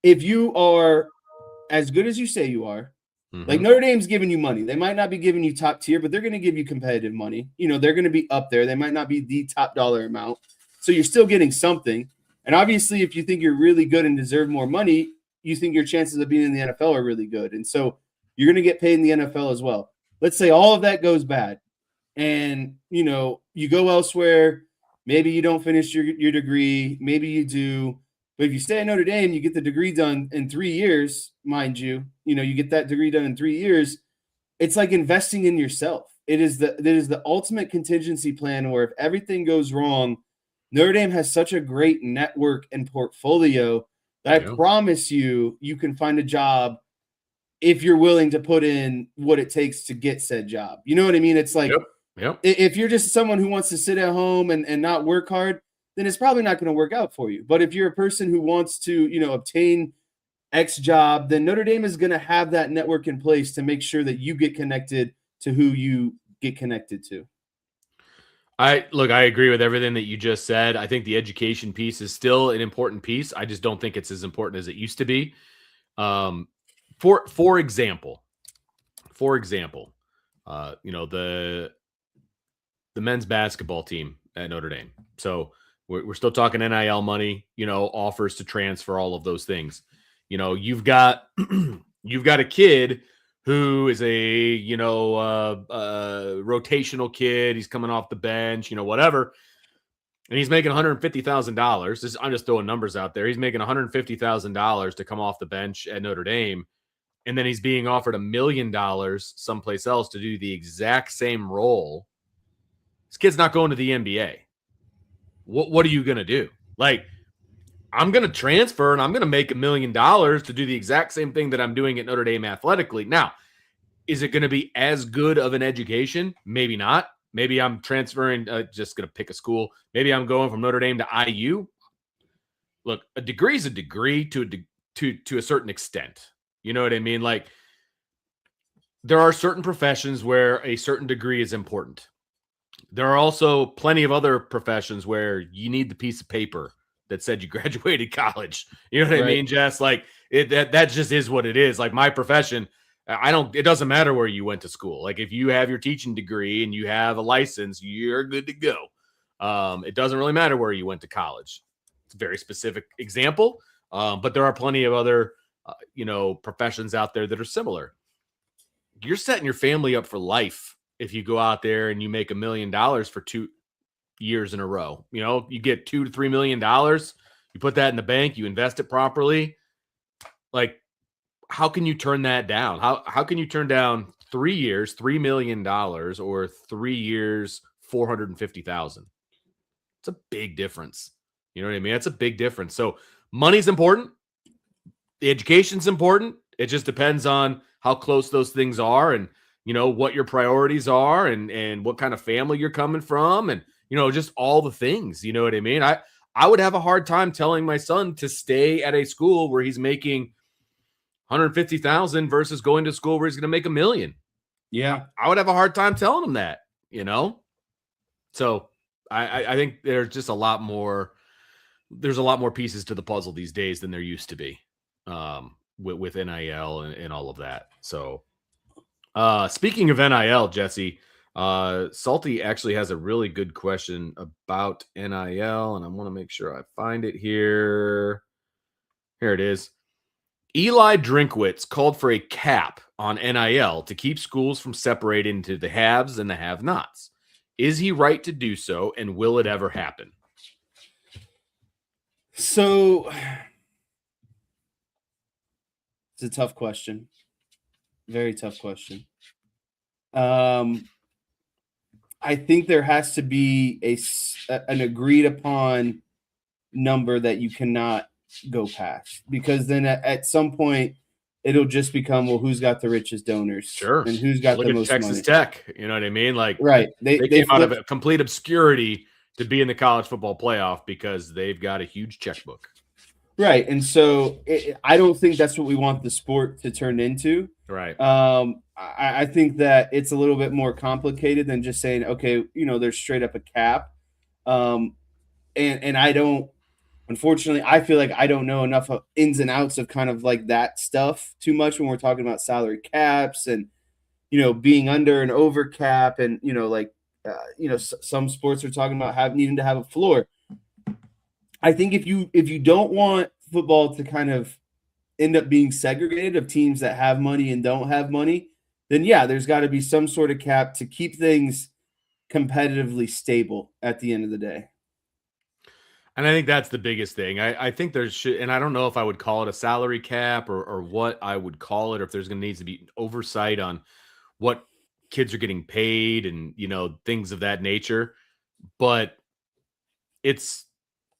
[SPEAKER 2] if you are as good as you say you are, like Notre Dame's giving you money. They might not be giving you top tier, but they're going to give you competitive money. They're going to be up there. They might not be the top dollar amount. So you're still getting something. And obviously, if you think you're really good and deserve more money, you think your chances of being in the NFL are really good. And so you're going to get paid in the NFL as well. Let's say all of that goes bad and, you go elsewhere. Maybe you don't finish your degree. Maybe you do. But if you stay at Notre Dame, you get the degree done in 3 years, mind you. You get that degree done in 3 years. It's like investing in yourself. It is the ultimate contingency plan where if everything goes wrong, Notre Dame has such a great network and portfolio that I promise you can find a job if you're willing to put in what it takes to get said job. You know what I mean? It's like if you're just someone who wants to sit at home and not work hard, then it's probably not going to work out for you. But if you're a person who wants to, obtain X job, then Notre Dame is going to have that network in place to make sure that you get connected to who you get connected to.
[SPEAKER 1] I agree with everything that you just said. I think the education piece is still an important piece. I just don't think it's as important as it used to be. For example, the men's basketball team at Notre Dame. So We're still talking NIL money, offers to transfer, all of those things. You've got you've got a kid who is a rotational kid. He's coming off the bench, whatever, and he's making $150,000. I'm just throwing numbers out there. He's making $150,000 to come off the bench at Notre Dame, and then he's being offered $1 million someplace else to do the exact same role. This kid's not going to the NBA. What are you going to do? Like, I'm going to transfer and I'm going to make $1 million to do the exact same thing that I'm doing at Notre Dame athletically. Now, is it going to be as good of an education? Maybe not. Maybe I'm transferring, just going to pick a school. Maybe I'm going from Notre Dame to IU. Look, a degree is a degree to a certain extent. You know what I mean? Like, there are certain professions where a certain degree is important. There are also plenty of other professions where you need the piece of paper that said you graduated college. You know what I mean, Jess? Like, that just is what it is. Like, my profession, it doesn't matter where you went to school. Like, if you have your teaching degree and you have a license, you're good to go. It doesn't really matter where you went to college. It's a very specific example, but there are plenty of other, professions out there that are similar. You're setting your family up for life if you go out there and you make $1 million for 2 years in a row. You get $2 to $3 million. You put that in the bank, you invest it properly. Like, how can you turn that down? How can you turn down 3 years, $3 million, or 3 years, $450,000? It's a big difference. You know what I mean? That's a big difference. So money's important. The education's important. It just depends on how close those things are, and what your priorities are, and what kind of family you're coming from, and just all the things. You know what I mean? I would have a hard time telling my son to stay at a school where he's making $150,000 versus going to school where he's going to make $1 million.
[SPEAKER 2] Yeah,
[SPEAKER 1] I would have a hard time telling him that. So I think there's just a lot more. There's a lot more pieces to the puzzle these days than there used to be, with NIL and all of that. So. Speaking of NIL, Jesse, Salty actually has a really good question about NIL, and I want to make sure I find it here. Here it is. Eli Drinkwitz called for a cap on NIL to keep schools from separating into the haves and the have-nots. Is he right to do so, and will it ever happen?
[SPEAKER 2] So, it's a tough question. Very tough question. I think there has to be an agreed upon number that you cannot go past, because then at some point it'll just become, well, who's got the richest donors?
[SPEAKER 1] Sure.
[SPEAKER 2] And who's got the most
[SPEAKER 1] Texas
[SPEAKER 2] money?
[SPEAKER 1] Tech, you know what I mean? Like,
[SPEAKER 2] right.
[SPEAKER 1] They came out of a complete obscurity to be in the college football playoff because they've got a huge checkbook.
[SPEAKER 2] Right. And so I don't think that's what we want the sport to turn into.
[SPEAKER 1] Right.
[SPEAKER 2] I think that it's a little bit more complicated than just saying, okay, there's straight up a cap. And I don't, unfortunately, I feel like I don't know enough of ins and outs of kind of like that stuff too much when we're talking about salary caps and, being under and over cap, and, some sports are talking about needing to have a floor. I think if you don't want football to kind of end up being segregated of teams that have money and don't have money, then yeah, there's got to be some sort of cap to keep things competitively stable at the end of the day.
[SPEAKER 1] And I think that's the biggest thing. I think there should, and I don't know if I would call it a salary cap or what I would call it, or if there's going to need to be oversight on what kids are getting paid and, things of that nature. But it's,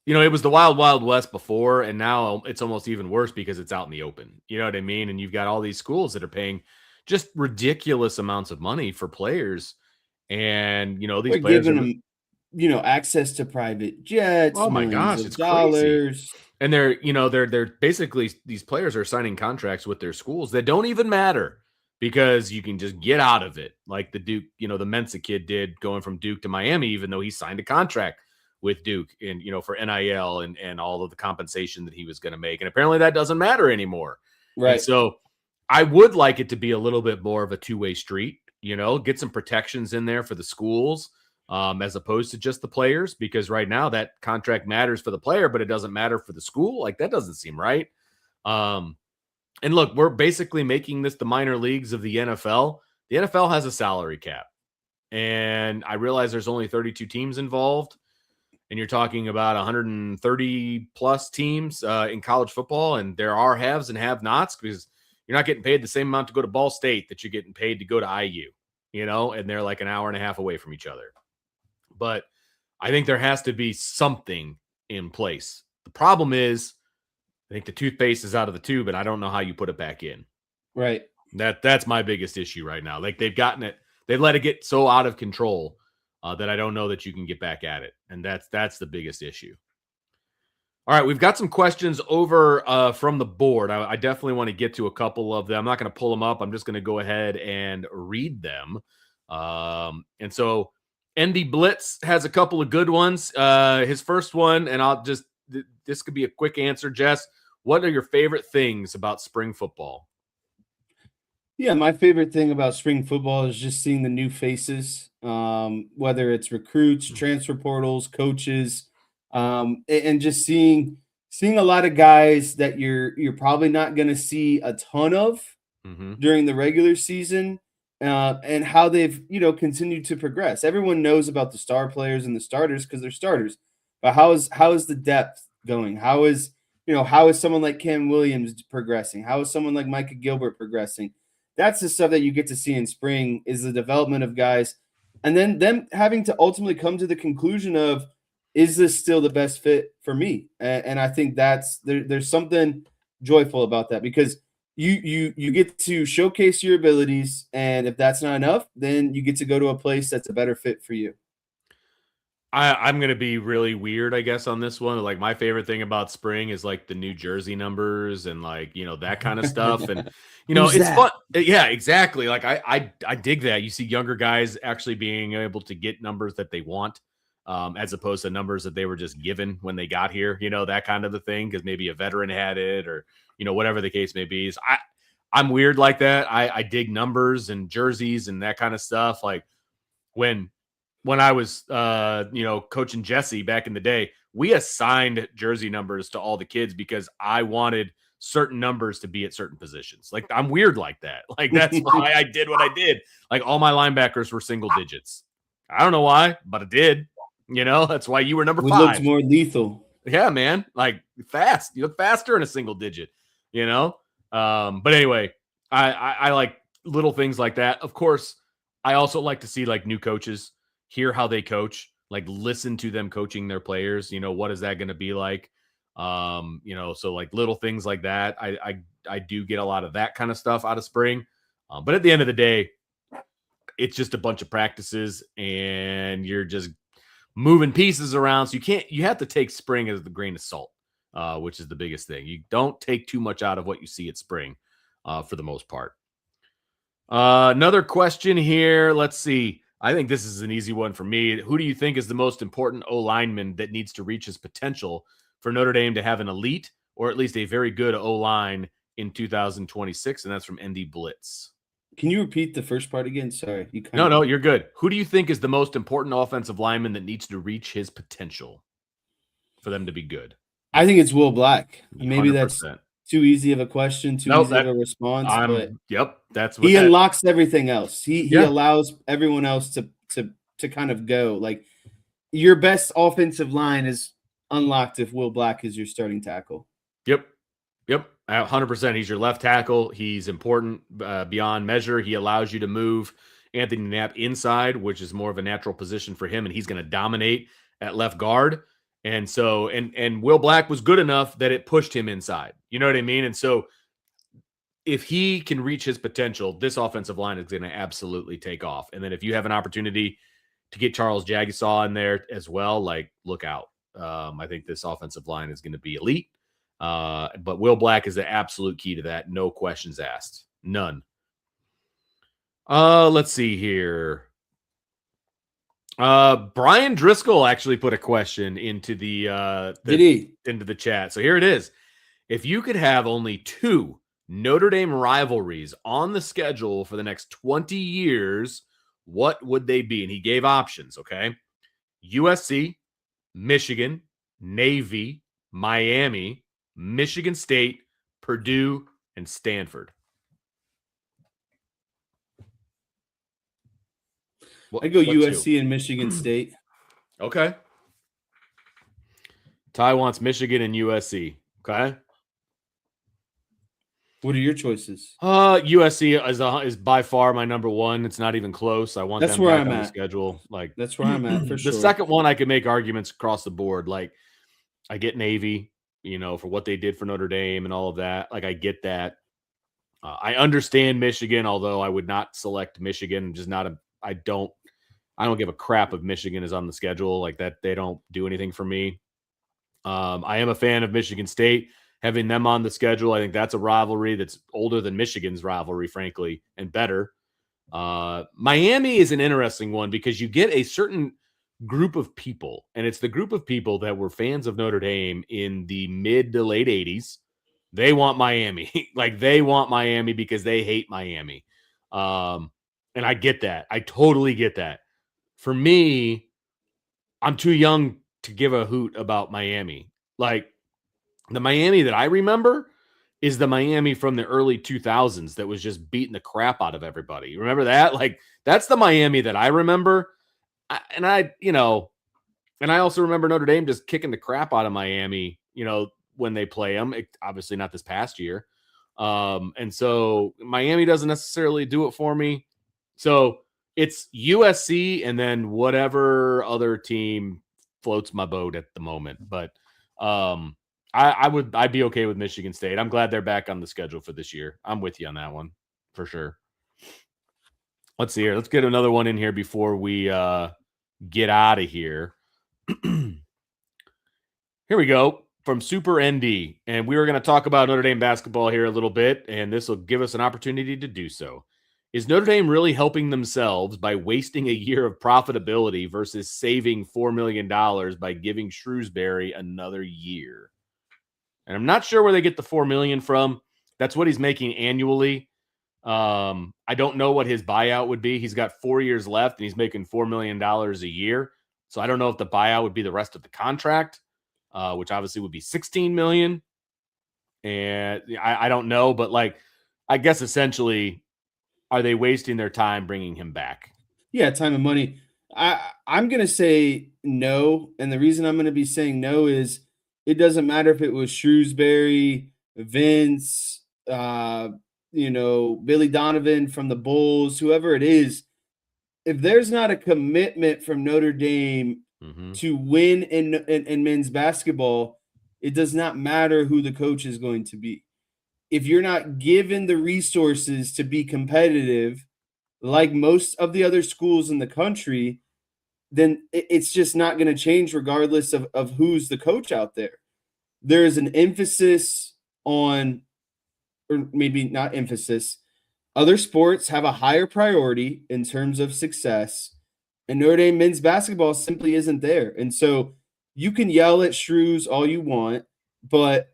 [SPEAKER 1] it was the wild, wild west before, and now it's almost even worse because it's out in the open. You know what I mean? And you've got all these schools that are paying just ridiculous amounts of money for players. And, these players
[SPEAKER 2] giving them, access to private jets.
[SPEAKER 1] Oh my gosh, it's
[SPEAKER 2] dollars.
[SPEAKER 1] Crazy. And they're basically, these players are signing contracts with their schools that don't even matter because you can just get out of it. Like the Duke, the Mensa kid did, going from Duke to Miami, even though he signed a contract with Duke and, for NIL and all of the compensation that he was going to make. And apparently that doesn't matter anymore.
[SPEAKER 2] Right.
[SPEAKER 1] And so I would like it to be a little bit more of a two-way street, get some protections in there for the schools. as opposed to just the players, because right now that contract matters for the player, but it doesn't matter for the school. Like, that doesn't seem right. And look, we're basically making this the minor leagues of the NFL. The NFL has a salary cap, and I realize there's only 32 teams involved, and you're talking about 130 plus teams in college football, and there are haves and have-nots, because you're not getting paid the same amount to go to Ball State that you're getting paid to go to IU, and they're like an hour and a half away from each other. But I think there has to be something in place. The problem is, I think the toothpaste is out of the tube, and I don't know how you put it back in.
[SPEAKER 2] Right.
[SPEAKER 1] That's my biggest issue right now. Like, they've let it get so out of control that I don't know that you can get back at it. And that's the biggest issue. All right, we've got some questions over from the board. I definitely want to get to a couple of them. I'm not going to pull them up. I'm just going to go ahead and read them. And so ND Blitz has a couple of good ones. His first one, and this could be a quick answer, Jess. What are your favorite things about spring football?
[SPEAKER 2] Yeah, my favorite thing about spring football is just seeing the new faces, whether it's recruits, transfer portals, coaches, and just seeing a lot of guys that you're probably not going to see a ton of during the regular season, and how they've continued to progress. Everyone knows about the star players and the starters because they're starters, but how is the depth going? How is someone like Cam Williams progressing? How is someone like Micah Gilbert progressing? That's the stuff that you get to see in spring, is the development of guys, and then them having to ultimately come to the conclusion of, is this still the best fit for me? And I think there's something joyful about that, because you get to showcase your abilities, and if that's not enough, then you get to go to a place that's a better fit for you.
[SPEAKER 1] I'm going to be really weird, I guess, on this one. Like, my favorite thing about spring is like the New Jersey numbers and like, that kind of stuff. And, it's fun. Yeah, exactly. Like I dig that. You see younger guys actually being able to get numbers that they want, as opposed to numbers that they were just given when they got here, that kind of a thing. Cause maybe a veteran had it, or, whatever the case may be. So I'm weird like that. I dig numbers and jerseys and that kind of stuff. Like, when I was, coaching Jesse back in the day, we assigned jersey numbers to all the kids because I wanted certain numbers to be at certain positions. Like, I'm weird like that. Like, that's why I did what I did. Like, all my linebackers were single digits. I don't know why, but I did. That's why you were number 5.
[SPEAKER 2] We looked more lethal.
[SPEAKER 1] Yeah, man. Like, fast. You look faster in a single digit, But anyway, I like little things like that. Of course, I also like to see like new coaches, hear how they coach, like listen to them coaching their players. What is that going to be like? So like little things like that. I do get a lot of that kind of stuff out of spring. But at the end of the day, it's just a bunch of practices and you're just moving pieces around. So you have to take spring as the grain of salt, which is the biggest thing. You don't take too much out of what you see at spring, for the most part. Another question here. Let's see. I think this is an easy one for me. Who do you think is the most important O-lineman that needs to reach his potential for Notre Dame to have an elite or at least a very good O-line in 2026? And that's from ND Blitz.
[SPEAKER 2] Can you repeat the first part again? Sorry.
[SPEAKER 1] No, you're good. Who do you think is the most important offensive lineman that needs to reach his potential for them to be good?
[SPEAKER 2] I think it's Will Black. Maybe
[SPEAKER 1] 100%.
[SPEAKER 2] That's too easy of a question, too easy of a response. But
[SPEAKER 1] yep, that's what
[SPEAKER 2] he unlocks everything else. He
[SPEAKER 1] Yeah.
[SPEAKER 2] allows everyone else to kind of go. Like, your best offensive line is unlocked if Will Black is your starting tackle.
[SPEAKER 1] Yep. 100%. He's your left tackle. He's important beyond measure. He allows you to move Anthony Knapp inside, which is more of a natural position for him, and he's going to dominate at left guard. And so, and Will Black was good enough that it pushed him inside. You know what I mean? And so, if he can reach his potential, this offensive line is going to absolutely take off. And then if you have an opportunity to get Charles Jagasaw in there as well, like, look out. I think this offensive line is going to be elite. But Will Black is the absolute key to that. No questions asked. None. Let's see here. Brian Driscoll actually put a question into into the chat. So here it is. If you could have only 2 Notre Dame rivalries on the schedule for the next 20 years, what would they be? And he gave options, okay? USC, Michigan, Navy, Miami, Michigan State, Purdue, and Stanford.
[SPEAKER 2] I'd go USC and Michigan State.
[SPEAKER 1] Okay. Ty wants Michigan and USC. Okay.
[SPEAKER 2] What are your choices?
[SPEAKER 1] USC is by far my number one. It's not even close. I want
[SPEAKER 2] that's
[SPEAKER 1] them
[SPEAKER 2] where
[SPEAKER 1] back
[SPEAKER 2] I'm
[SPEAKER 1] on
[SPEAKER 2] at.
[SPEAKER 1] The schedule. Like
[SPEAKER 2] that's where I'm at for sure.
[SPEAKER 1] The second one, I could make arguments across the board. Like I get Navy, for what they did for Notre Dame and all of that. Like I get that. I understand Michigan, although I would not select Michigan. I don't give a crap if Michigan is on the schedule like that. They don't do anything for me. I am a fan of Michigan State. Having them on the schedule, I think that's a rivalry that's older than Michigan's rivalry, frankly, and better. Miami is an interesting one because you get a certain group of people, and it's the group of people that were fans of Notre Dame in the mid to late 80s. They want Miami. Like they want Miami because they hate Miami. And I get that. I totally get that. For me, I'm too young to give a hoot about Miami. Like the Miami that I remember is the Miami from the early 2000s that was just beating the crap out of everybody. Remember that? Like that's the Miami that I remember. And I also remember Notre Dame just kicking the crap out of Miami, when they play them. Obviously not this past year. And so Miami doesn't necessarily do it for me. So it's USC and then whatever other team floats my boat at the moment. But I'd be okay with Michigan State. I'm glad they're back on the schedule for this year. I'm with you on that one for sure. Let's see here. Let's get another one in here before we get out of here. Here we go from Super ND. And we were going to talk about Notre Dame basketball here a little bit, and this will give us an opportunity to do so. Is Notre Dame really helping themselves by wasting a year of profitability versus saving $4 million by giving Shrewsbury another year? And I'm not sure where they get the $4 million from. That's what he's making annually. I don't know what his buyout would be. He's got 4 years left and he's making $4 million a year. So I don't know if the buyout would be the rest of the contract, which obviously would be $16 million. And I don't know, but I guess essentially, are they wasting their time bringing him back?
[SPEAKER 2] Yeah, time and money. I'm going to say no. And the reason I'm going to be saying no is it doesn't matter if it was Shrewsbury, Vince, Billy Donovan from the Bulls, whoever it is. If there's not a commitment from Notre Dame to win in men's basketball, it does not matter who the coach is going to be. If you're not given the resources to be competitive, like most of the other schools in the country, then it's just not going to change regardless of who's the coach out there. There is an emphasis on, or maybe not emphasis, other sports have a higher priority in terms of success, and Notre Dame men's basketball simply isn't there. And so you can yell at Shrews all you want, but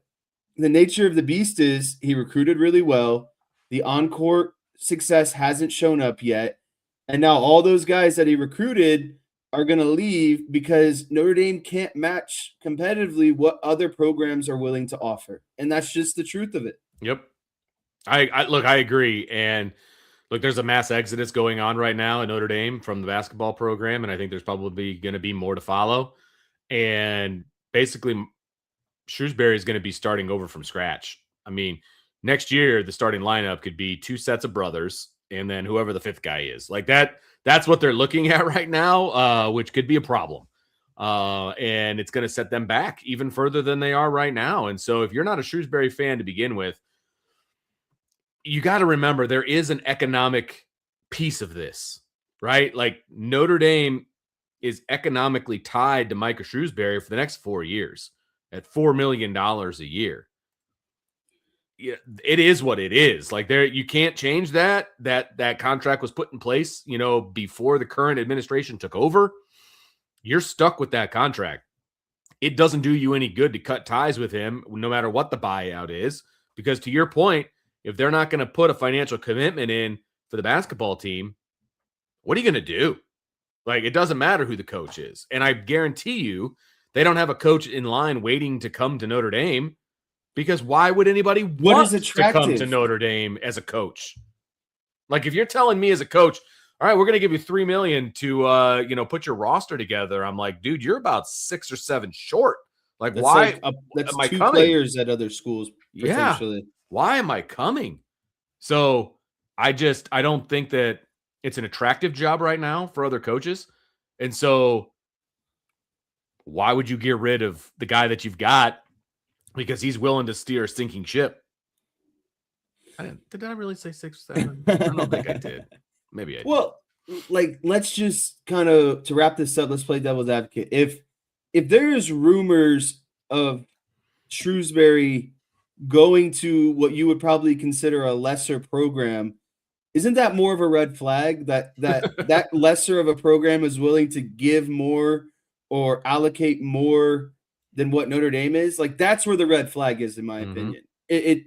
[SPEAKER 2] the nature of the beast is he recruited really well. The on-court success hasn't shown up yet. And now all those guys that he recruited are going to leave because Notre Dame can't match competitively what other programs are willing to offer. And that's just the truth of it.
[SPEAKER 1] Yep. I agree. And look, there's a mass exodus going on right now at Notre Dame from the basketball program. And I think there's probably going to be more to follow. And basically, Shrewsbury is going to be starting over from scratch. I mean, next year, the starting lineup could be two sets of brothers and then whoever the fifth guy is. Like that's what they're looking at right now, which could be a problem. And it's going to set them back even further than they are right now. And so if you're not a Shrewsbury fan to begin with, you got to remember there is an economic piece of this, right? Like Notre Dame is economically tied to Micah Shrewsbury for the next 4 years at $4 million a year. Yeah, it is what it is. Like you can't change that contract was put in place, before the current administration took over. You're stuck with that contract. It doesn't do you any good to cut ties with him, no matter what the buyout is, because to your point, if they're not going to put a financial commitment in for the basketball team, what are you going to do? Like, it doesn't matter who the coach is. And I guarantee you, they don't have a coach in line waiting to come to Notre Dame, because why would anybody
[SPEAKER 2] What
[SPEAKER 1] want
[SPEAKER 2] is
[SPEAKER 1] to come to
[SPEAKER 2] attractive?
[SPEAKER 1] Notre Dame as a coach? Like, if you're telling me as a coach, all right, we're going to give you $3 million to, put your roster together. I'm like, dude, you're about 6 or 7 short. Like,
[SPEAKER 2] That's
[SPEAKER 1] why
[SPEAKER 2] that's
[SPEAKER 1] am I
[SPEAKER 2] 2
[SPEAKER 1] coming?
[SPEAKER 2] players at other schools
[SPEAKER 1] Yeah.
[SPEAKER 2] potentially.
[SPEAKER 1] Why am I coming? So I don't think that it's an attractive job right now for other coaches. And so why would you get rid of the guy that you've got because he's willing to steer a sinking ship? Did I really say 6 or 7? I don't think I did. Maybe I did.
[SPEAKER 2] Well, like, let's just kind of, to wrap this up, let's play devil's advocate. If there is rumors of Shrewsbury going to what you would probably consider a lesser program, isn't that more of a red flag that lesser of a program is willing to give more or allocate more than what Notre Dame is? Like, that's where the red flag is, in my opinion. And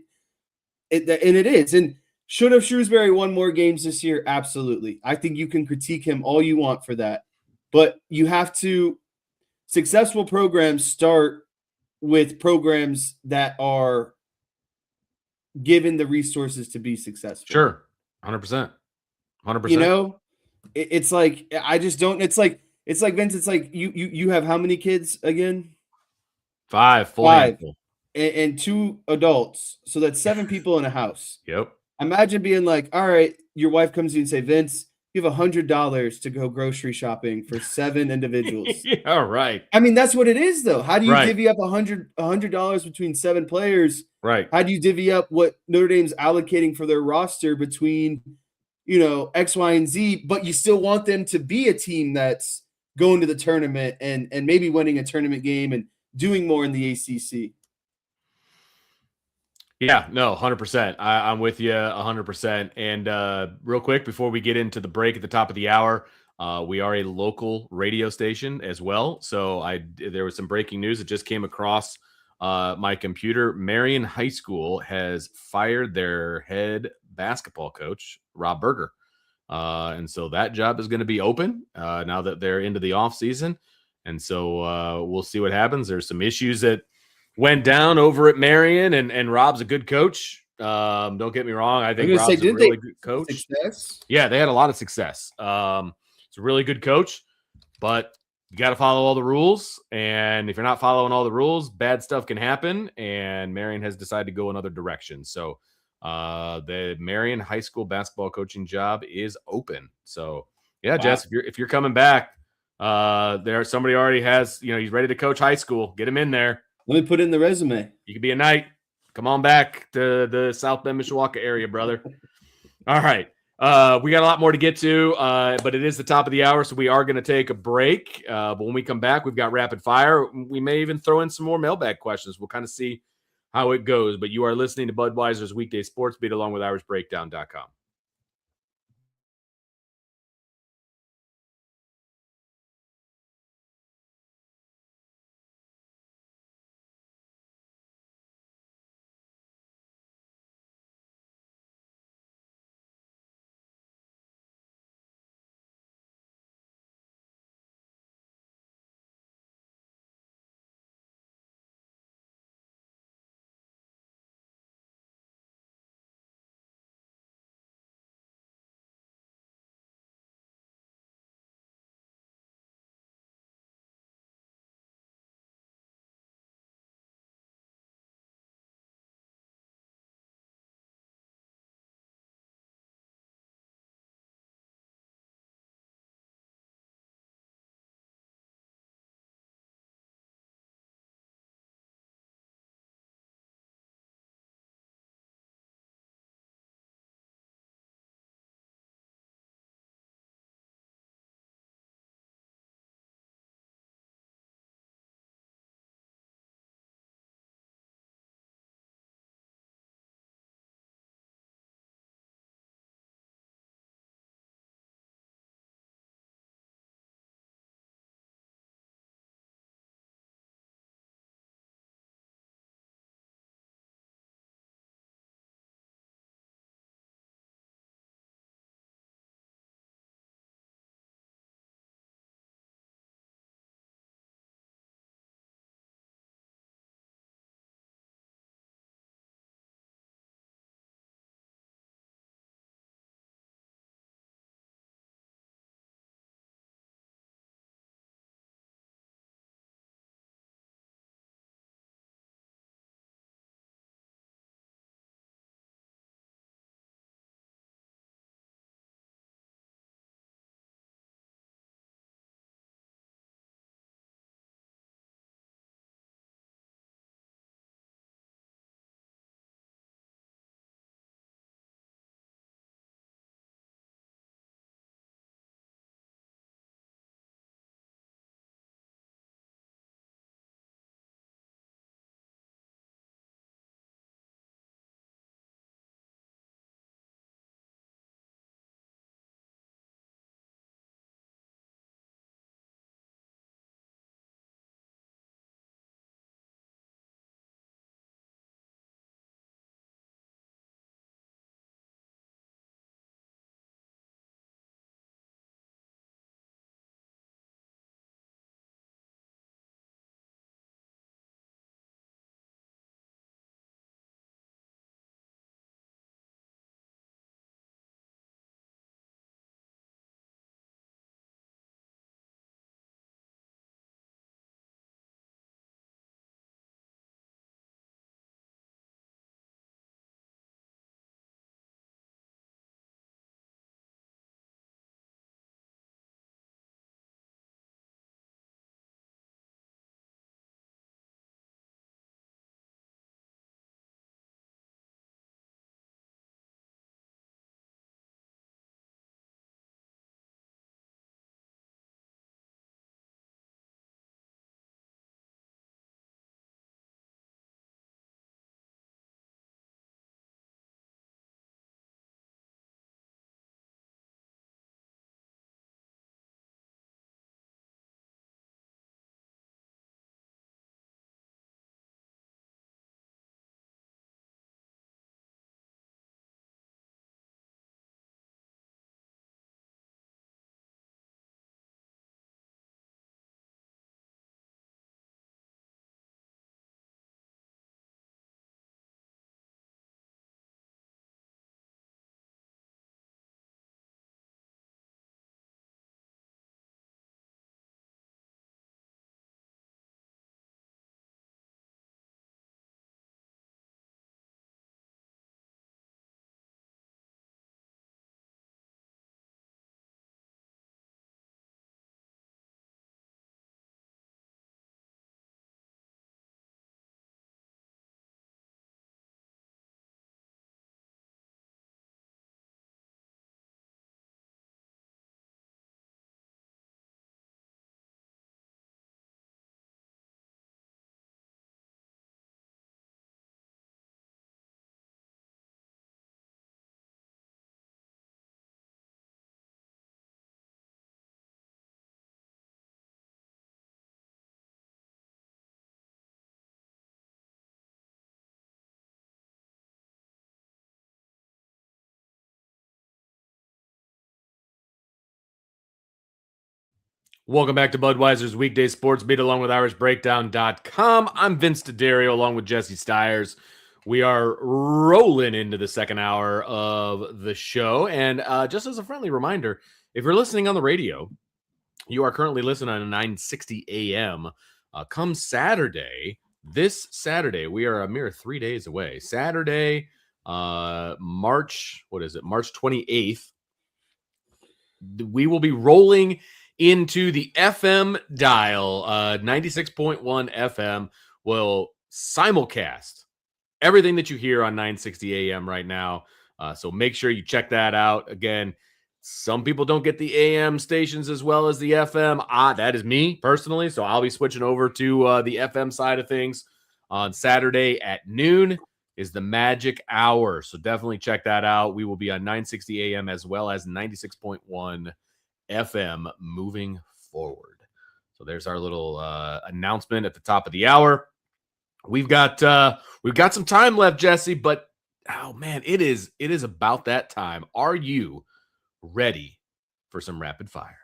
[SPEAKER 2] it is. And should have Shrewsbury won more games this year? Absolutely. I think you can critique him all you want for that. But you have to, successful programs start with programs that are given the resources to be successful.
[SPEAKER 1] Sure. 100%. 100%.
[SPEAKER 2] You know, it's like, I just don't, it's like Vince, it's like you have how many kids again?
[SPEAKER 1] 5, full
[SPEAKER 2] 5.
[SPEAKER 1] handful.
[SPEAKER 2] And 2 adults. So that's 7 people in a house.
[SPEAKER 1] Yep.
[SPEAKER 2] Imagine being like, all right, your wife comes to you and say, Vince, you have $100 to go grocery shopping for 7 individuals.
[SPEAKER 1] Yeah, right.
[SPEAKER 2] I mean, that's what it is, though. How do you
[SPEAKER 1] Right.
[SPEAKER 2] divvy up $100 between 7 players?
[SPEAKER 1] Right.
[SPEAKER 2] How do you divvy up what Notre Dame's allocating for their roster between, X, Y, and Z, but you still want them to be a team that's going to the tournament and maybe winning a tournament game and doing more in the ACC?
[SPEAKER 1] Yeah, no, 100%. I'm with you 100%. And real quick, before we get into the break at the top of the hour, we are a local radio station as well. So there was some breaking news that just came across my computer. Marion High School has fired their head basketball coach, Rob Berger. And so that job is going to be open now that they're into the off season. And so we'll see what happens. There's some issues that went down over at Marion, and Rob's a good coach. Don't get me wrong. I think Rob's a really good coach.
[SPEAKER 2] Success?
[SPEAKER 1] Yeah, they had a lot of success. It's a really good coach, but you got to follow all the rules. And if you're not following all the rules, bad stuff can happen. And Marion has decided to go another direction. So the Marion High School basketball coaching job is open. So yeah, wow. Jess, if you're coming back, somebody already has, he's ready to coach high school. Get him in there.
[SPEAKER 2] Let me put in the resume.
[SPEAKER 1] You could be a knight. Come on back to the South Bend, Mishawaka area, brother. All right. We got a lot more to get to, but it is the top of the hour, so we are going to take a break. But when we come back, we've got rapid fire. We may even throw in some more mailbag questions. We'll kind of see how it goes. But you are listening to Budweiser's Weekday Sports Beat along with IrishBreakdown.com. Welcome back to Budweiser's Weekday Sportsbeat along with IrishBreakdown.com. I'm Vince D'Addario along with Jesse Stiers. We are rolling into the second hour of the show. And just as a friendly reminder, if you're listening on the radio, you are currently listening on 960 AM. Come Saturday, this Saturday, we are a mere 3 days away. Saturday, March 28th. We will be rolling into the FM dial. 96.1 FM will simulcast everything that you hear on 960 AM right now. So make sure you check that out. Again, some people don't get the AM stations as well as the FM. That is me personally. So I'll be switching over to the FM side of things on Saturday at noon is the magic hour. So definitely check that out. We will be on 960 AM as well as 96.1 FM moving forward. So there's our little announcement at the top of the hour. We've got some time left, Jesse, but oh man, it is about that time. Are you ready for some rapid fire?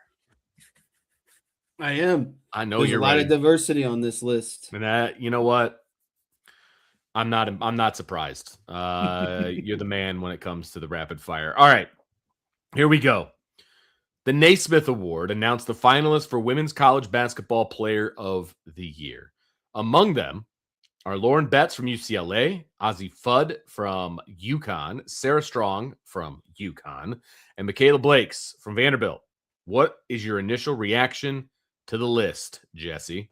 [SPEAKER 2] I am.
[SPEAKER 1] I know
[SPEAKER 2] There's
[SPEAKER 1] you're
[SPEAKER 2] a lot
[SPEAKER 1] ready.
[SPEAKER 2] of diversity on this list.
[SPEAKER 1] And you know what? I'm not surprised. You're the man when it comes to the rapid fire. All right, here we go. The Naismith Award announced the finalists for Women's College Basketball Player of the Year. Among them are Lauren Betts from UCLA, Ozzie Fudd from UConn, Sarah Strong from UConn, and Michaela Blakes from Vanderbilt. What is your initial reaction to the list, Jesse?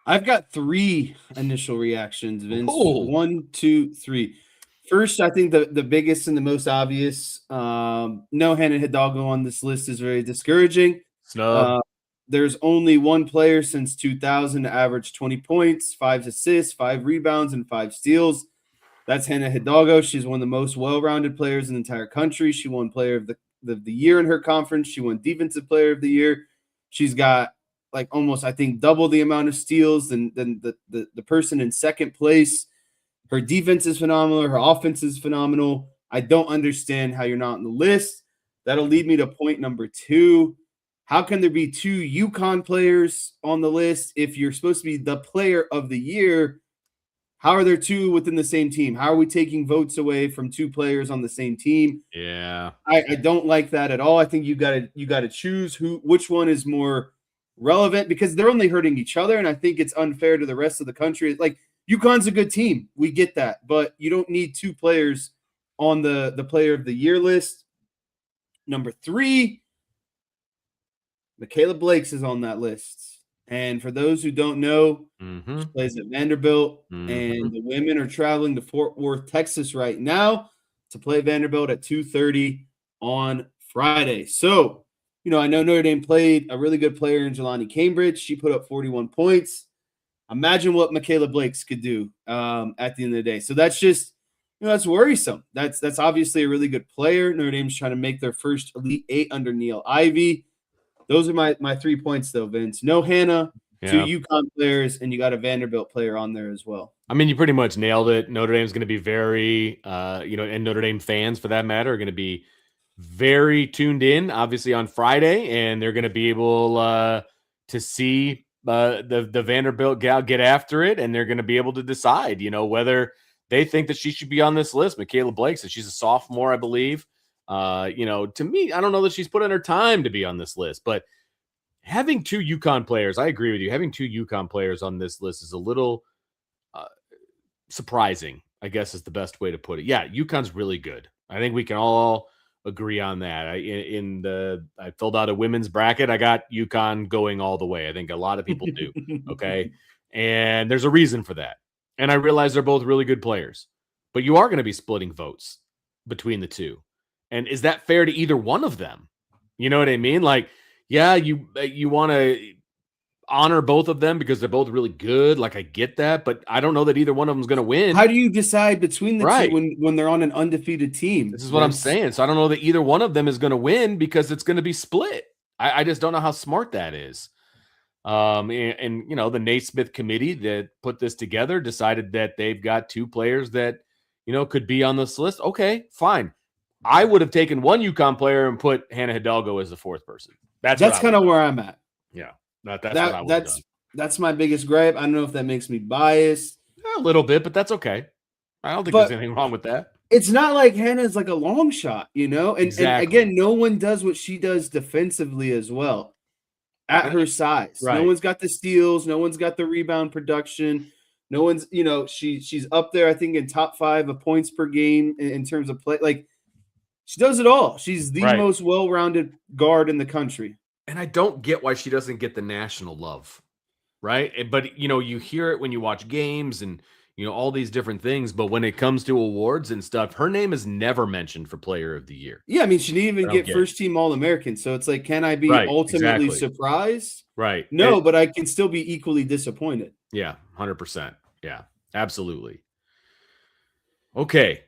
[SPEAKER 2] I've got 3 initial reactions, Vince.
[SPEAKER 1] Oh.
[SPEAKER 2] 1, 2, 3. First, I think the biggest and the most obvious, no Hannah Hidalgo on this list is very discouraging.
[SPEAKER 1] Snub.
[SPEAKER 2] There's only one player since 2000 to average 20 points, 5 assists, 5 rebounds, and 5 steals. That's Hannah Hidalgo. She's one of the most well-rounded players in the entire country. She won Player of the Year in her conference. She won Defensive Player of the Year. She's got like almost, I think, double the amount of steals than the person in second place. Her defense is phenomenal. Her offense is phenomenal. I don't understand how you're not on the list. That'll lead me to point number 2. How can there be 2 UConn players on the list if you're supposed to be the player of the year? How are there 2 within the same team? How are we taking votes away from 2 players on the same team?
[SPEAKER 1] Yeah.
[SPEAKER 2] I don't like that at all. I think you gotta choose which one is more relevant because they're only hurting each other, and I think it's unfair to the rest of the country. Like UConn's a good team. We get that, but you don't need 2 players on the player of the year list. Number 3, Michaela Blakes is on that list. And for those who don't know, she plays at Vanderbilt, and the women are traveling to Fort Worth, Texas right now to play Vanderbilt at 2:30 on Friday. So, I know Notre Dame played a really good player in Jelani Cambridge. She put up 41 points. Imagine what Michaela Blakes could do at the end of the day. So that's just, that's worrisome. That's obviously a really good player. Notre Dame's trying to make their first Elite 8 under Neil Ivey. Those are my 3 points, though, Vince. No Hannah, 2 UConn players, and you got a Vanderbilt player on there as well.
[SPEAKER 1] I mean, you pretty much nailed it. Notre Dame's going to be very, and Notre Dame fans, for that matter, are going to be very tuned in, obviously, on Friday, and they're going to be able to see the Vanderbilt gal get after it, and they're going to be able to decide, whether they think that she should be on this list. Michaela Blake says she's a sophomore, I believe. To me, I don't know that she's put in her time to be on this list, but having 2 UConn players, I agree with you. Having 2 UConn players on this list is a little surprising, I guess is the best way to put it. Yeah, UConn's really good. I think we can all agree on that. I filled out a women's bracket. I got UConn going all the way. I think a lot of people do. Okay. And there's a reason for that. And I realize they're both really good players, but you are going to be splitting votes between the 2. And is that fair to either one of them? You know what I mean? Like, yeah, you want to honor both of them because they're both really good. Like, I get that, but I don't know that either one of them is going to win.
[SPEAKER 2] How do you decide between the 2 when they're on an undefeated team?
[SPEAKER 1] This is what I'm saying. So I don't know that either one of them is going to win because it's going to be split. I just don't know how smart that is. And the Naismith committee that put this together decided that they've got 2 players that, could be on this list. Okay, fine. I would have taken one UConn player and put Hannah Hidalgo as the 4th person. That's
[SPEAKER 2] kind of where I'm at.
[SPEAKER 1] Yeah, that's what I would have done.
[SPEAKER 2] That's my biggest gripe. I don't know if that makes me biased.
[SPEAKER 1] A little bit, but that's okay. I don't think there's anything wrong with that.
[SPEAKER 2] It's not like Hannah's like a long shot, And again, no one does what she does defensively as well at her size.
[SPEAKER 1] Right.
[SPEAKER 2] No one's got the steals. No one's got the rebound production. No one's, she's up there, I think, in top 5 of points per game in terms of play. Like, she does it all. She's the most well-rounded guard in the country.
[SPEAKER 1] And I don't get why she doesn't get the national love, right? But, you hear it when you watch games and, all these different things. But when it comes to awards and stuff, her name is never mentioned for Player of the Year.
[SPEAKER 2] Yeah, I mean, she didn't even get first-team All-American. So it's like, can I be ultimately surprised?
[SPEAKER 1] Right.
[SPEAKER 2] No, but I can still be equally disappointed.
[SPEAKER 1] Yeah, 100%. Yeah, absolutely. Okay.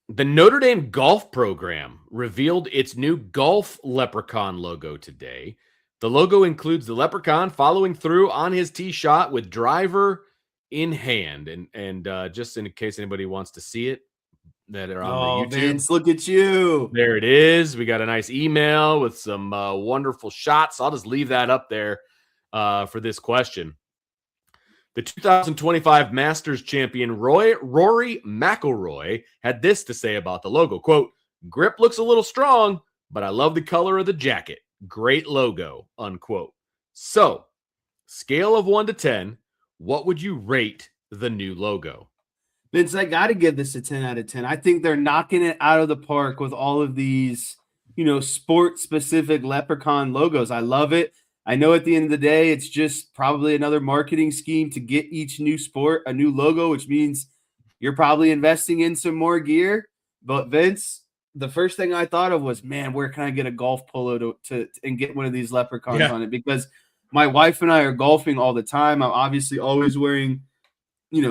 [SPEAKER 1] The Notre Dame golf program revealed its new golf leprechaun logo today. The logo includes the leprechaun following through on his tee shot with driver in hand. And just in case anybody wants to see it that are on the YouTube.
[SPEAKER 2] Vince, look at you.
[SPEAKER 1] There it is. We got a nice email with some wonderful shots. I'll just leave that up there for this question. The 2025 Masters champion Rory McIlroy had this to say about the logo. Quote, "Grip looks a little strong, but I love the color of the jacket. Great logo," unquote. So, scale of 1 to 10, what would you rate the new logo?
[SPEAKER 2] Vince, I got to give this a 10 out of 10. I think they're knocking it out of the park with all of these, sport-specific leprechaun logos. I love it. I know at the end of the day, it's just probably another marketing scheme to get each new sport a new logo, which means you're probably investing in some more gear. But Vince, the first thing I thought of was, man, where can I get a golf polo to and get one of these leprechauns on it? Because my wife and I are golfing all the time. I'm obviously always wearing,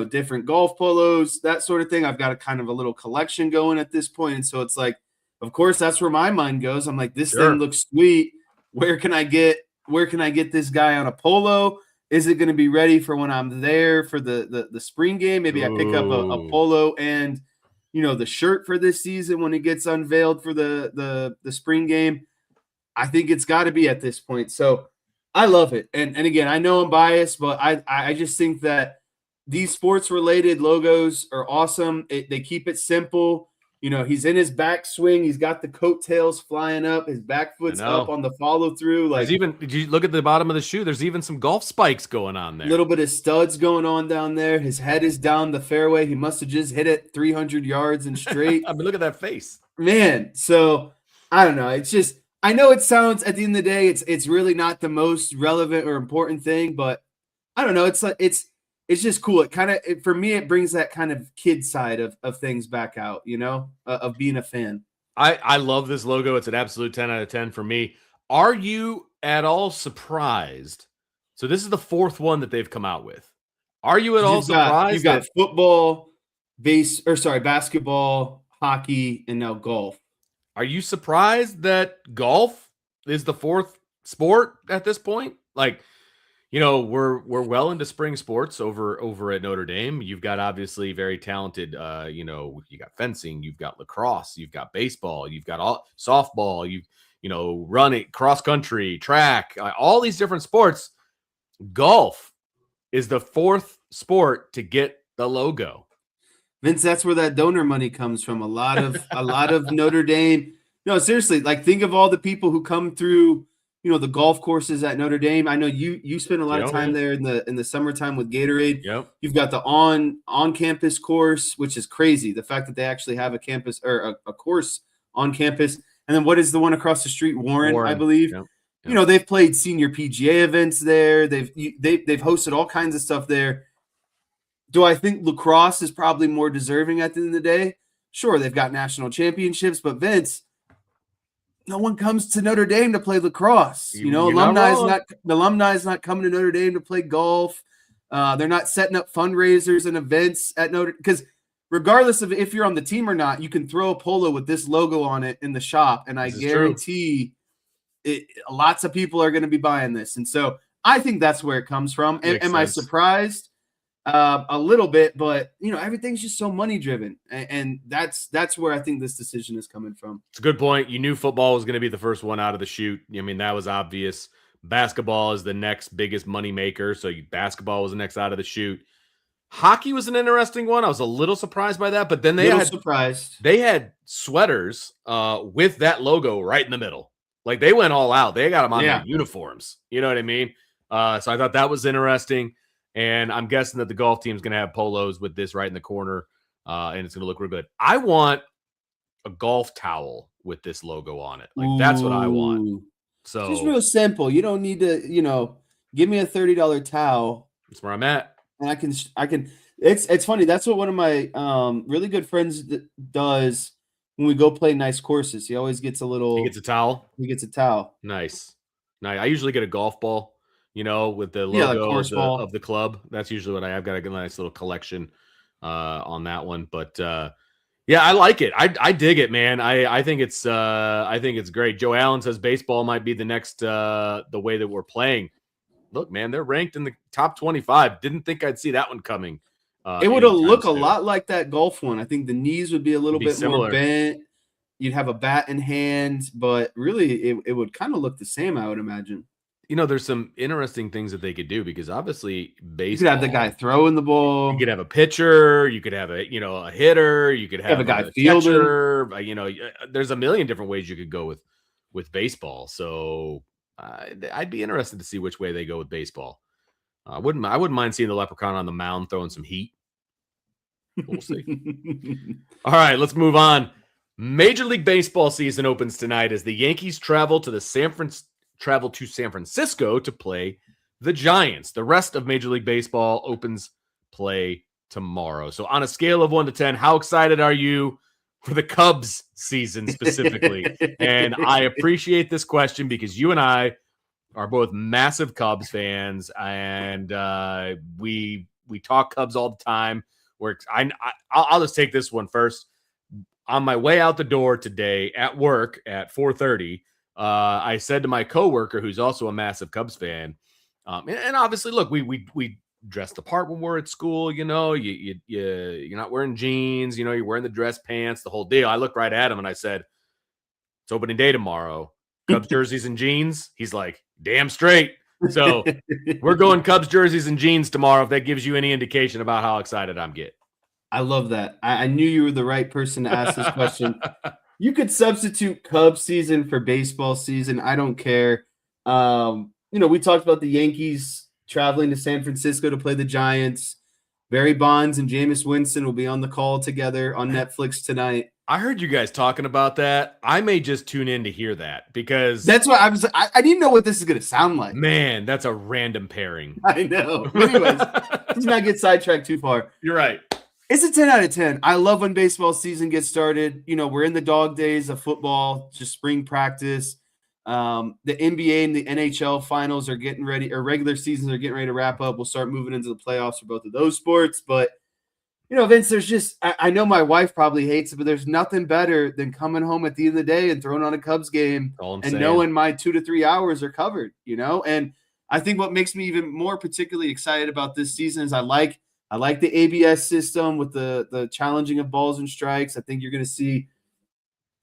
[SPEAKER 2] different golf polos, that sort of thing. I've got a kind of a little collection going at this point. And so it's like, of course, that's where my mind goes. I'm like, this thing looks sweet. Where can I get this guy on a polo? Is it going to be ready for when I'm there for the spring game? Maybe I pick up a polo and, the shirt for this season when it gets unveiled for the spring game. I think it's got to be at this point. So I love it. And again, I know I'm biased, but I just think that these sports related logos are awesome. They keep it simple. He's in his backswing. He's got the coattails flying up. His back foot's up on the follow through. Like,
[SPEAKER 1] did you look at the bottom of the shoe? There's even some golf spikes going on there.
[SPEAKER 2] A little bit of studs going on down there. His head is down the fairway. He must have just hit it 300 yards and straight.
[SPEAKER 1] I mean, look at that face,
[SPEAKER 2] man. So I don't know. It's just, I know it sounds at the end of the day, it's really not the most relevant or important thing, but I don't know. It's like, it's just cool. It kind of, for me, it brings that kind of kid side of things back out, of being a fan.
[SPEAKER 1] I love this logo. It's an absolute 10 out of 10 for me. Are you at all surprised? So this is the 4th one that they've come out with. Are you at all surprised?
[SPEAKER 2] You've got football, basketball, hockey, and now golf.
[SPEAKER 1] Are you surprised that golf is the 4th sport at this point? Like, we're well into spring sports over at Notre Dame. You've got obviously very talented, you got fencing, you've got lacrosse, you've got baseball, you've got softball, you've, running, cross country, track, all these different sports. Golf is the 4th sport to get the logo.
[SPEAKER 2] Vince, that's where that donor money comes from. A lot of Notre Dame. No, seriously, like think of all the people who come through, the golf courses at Notre Dame. I know you spend a lot of time there in the summertime with Gatorade.
[SPEAKER 1] Yep.
[SPEAKER 2] You've got the on-campus course, which is crazy. The fact that they actually have a campus or a course on campus. And then what is the one across the street? Warren. I believe. Yep. They've played senior PGA events there. They've hosted all kinds of stuff there. Do I think lacrosse is probably more deserving at the end of the day? Sure, they've got national championships, but Vince, no one comes to Notre Dame to play lacrosse. Alumni is not coming to Notre Dame to play golf. They're not setting up fundraisers and events at Notre Dame because regardless of if you're on the team or not, you can throw a polo with this logo on it in the shop, and I guarantee lots of people are going to be buying this. And so I think that's where it comes from. Am I surprised? A little bit, but everything's just so money driven, and that's where I think this decision is coming from.
[SPEAKER 1] It's a good point. You knew football was going to be the first one out of the chute. I mean, that was obvious, Basketball is the next biggest money maker. So basketball was the next out of the chute. Hockey was an interesting one. I was a little surprised by that, but then they had sweaters with that logo right in the middle. Like they went all out. They got them on their uniforms. You know what I mean? So I thought that was interesting. And I'm guessing that the golf team is going to have polos with this right in the corner. And it's going to look real good. I want a golf towel with this logo on it. Like that's what I want. So
[SPEAKER 2] just real simple. You don't need to, give me a $30 towel.
[SPEAKER 1] That's where I'm at.
[SPEAKER 2] And I can. It's funny. That's what one of my really good friends does when we go play nice courses. He always gets a little.
[SPEAKER 1] He gets a towel.
[SPEAKER 2] Nice.
[SPEAKER 1] I usually get a golf ball, with the logo of the club. That's usually what I've got a nice little collection on that one. But yeah, I like it. I dig it, man. I think it's great. Joe Allen says baseball might be the next the way that we're playing. Look, man, they're ranked in the top 25. Didn't think I'd see that one coming.
[SPEAKER 2] It would look a lot like that golf one. I think the knees would be a little bit more bent. You'd have a bat in hand, but really it would kind of look the same, I would imagine.
[SPEAKER 1] There's some interesting things that they could do because obviously baseball. You
[SPEAKER 2] could have the guy throwing the ball.
[SPEAKER 1] You could have a pitcher. You could have a hitter. You could have
[SPEAKER 2] a guy fielder.
[SPEAKER 1] There's a million different ways you could go with baseball. So I'd be interested to see which way they go with baseball. I wouldn't mind seeing the Leprechaun on the mound throwing some heat. We'll see. All right, let's move on. Major League Baseball season opens tonight as the Yankees travel to San Francisco to play the Giants. The rest of Major League Baseball opens play tomorrow. So on a scale of 1 to 10, how excited are you for the Cubs season specifically? And I appreciate this question because you and I are both massive Cubs fans, and we talk Cubs all the time. I'll just take this one first. On my way out the door today at work at 4:30, I said to my coworker, who's also a massive Cubs fan, and obviously, look, we dress the part when we're at school. You're not wearing jeans. You're wearing the dress pants, the whole deal. I looked right at him and I said, "It's opening day tomorrow. Cubs jerseys and jeans." He's like, "Damn straight." So we're going Cubs jerseys and jeans tomorrow. If that gives you any indication about how excited I'm getting.
[SPEAKER 2] I love that. I knew you were the right person to ask this question. You could substitute Cubs season for baseball season. I don't care. We talked about the Yankees traveling to San Francisco to play the Giants. Barry Bonds and Jameis Winston will be on the call together on Netflix tonight.
[SPEAKER 1] I heard you guys talking about that. I may just tune in to hear that because
[SPEAKER 2] that's what I didn't know what this is going to sound like.
[SPEAKER 1] Man, that's a random pairing.
[SPEAKER 2] I know. Anyways, let's not get sidetracked too far.
[SPEAKER 1] You're right.
[SPEAKER 2] It's a 10 out of 10. I love when baseball season gets started. We're in the dog days of football, just spring practice. The NBA and the NHL finals are getting ready, or regular seasons are getting ready to wrap up. We'll start moving into the playoffs for both of those sports. But, Vince, there's just, I know my wife probably hates it, but there's nothing better than coming home at the end of the day and throwing on a Cubs game and knowing my 2 to 3 hours are covered, And I think what makes me even more particularly excited about this season is I like the ABS system with the challenging of balls and strikes. I think you're going to see,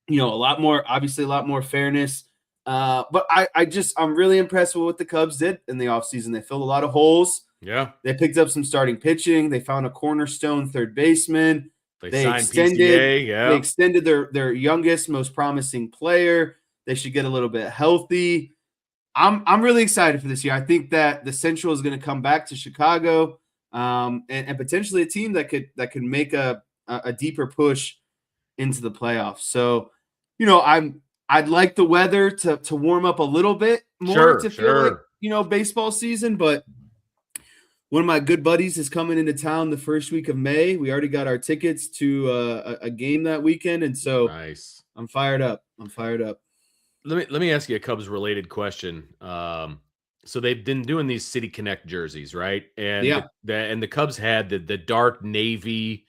[SPEAKER 2] a lot more fairness. But I'm really impressed with what the Cubs did in the offseason. They filled a lot of holes.
[SPEAKER 1] Yeah.
[SPEAKER 2] They picked up some starting pitching. They found a cornerstone third baseman.
[SPEAKER 1] They extended PCA, yeah.
[SPEAKER 2] They extended their youngest, most promising player. They should get a little bit healthy. I'm really excited for this year. I think that the Central is going to come back to Chicago. And potentially a team that could make a deeper push into the playoffs. So, I'd like the weather to warm up a little bit more feel like, baseball season. But one of my good buddies is coming into town the first week of May. We already got our tickets to a game that weekend. And so
[SPEAKER 1] nice.
[SPEAKER 2] I'm fired up.
[SPEAKER 1] Let me ask you a Cubs related question. So they've been doing these City Connect jerseys, right? And the Cubs had the dark navy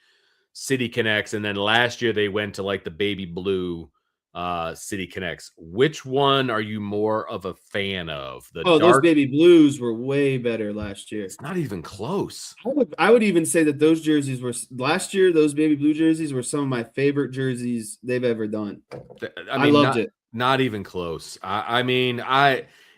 [SPEAKER 1] City Connects, and then last year they went to like the baby blue City Connects. Which one are you more of a fan of?
[SPEAKER 2] Those baby blues were way better last year.
[SPEAKER 1] It's not even close.
[SPEAKER 2] I would even say that those jerseys were last year. Those baby blue jerseys were some of my favorite jerseys they've ever done. I loved it.
[SPEAKER 1] Not even close.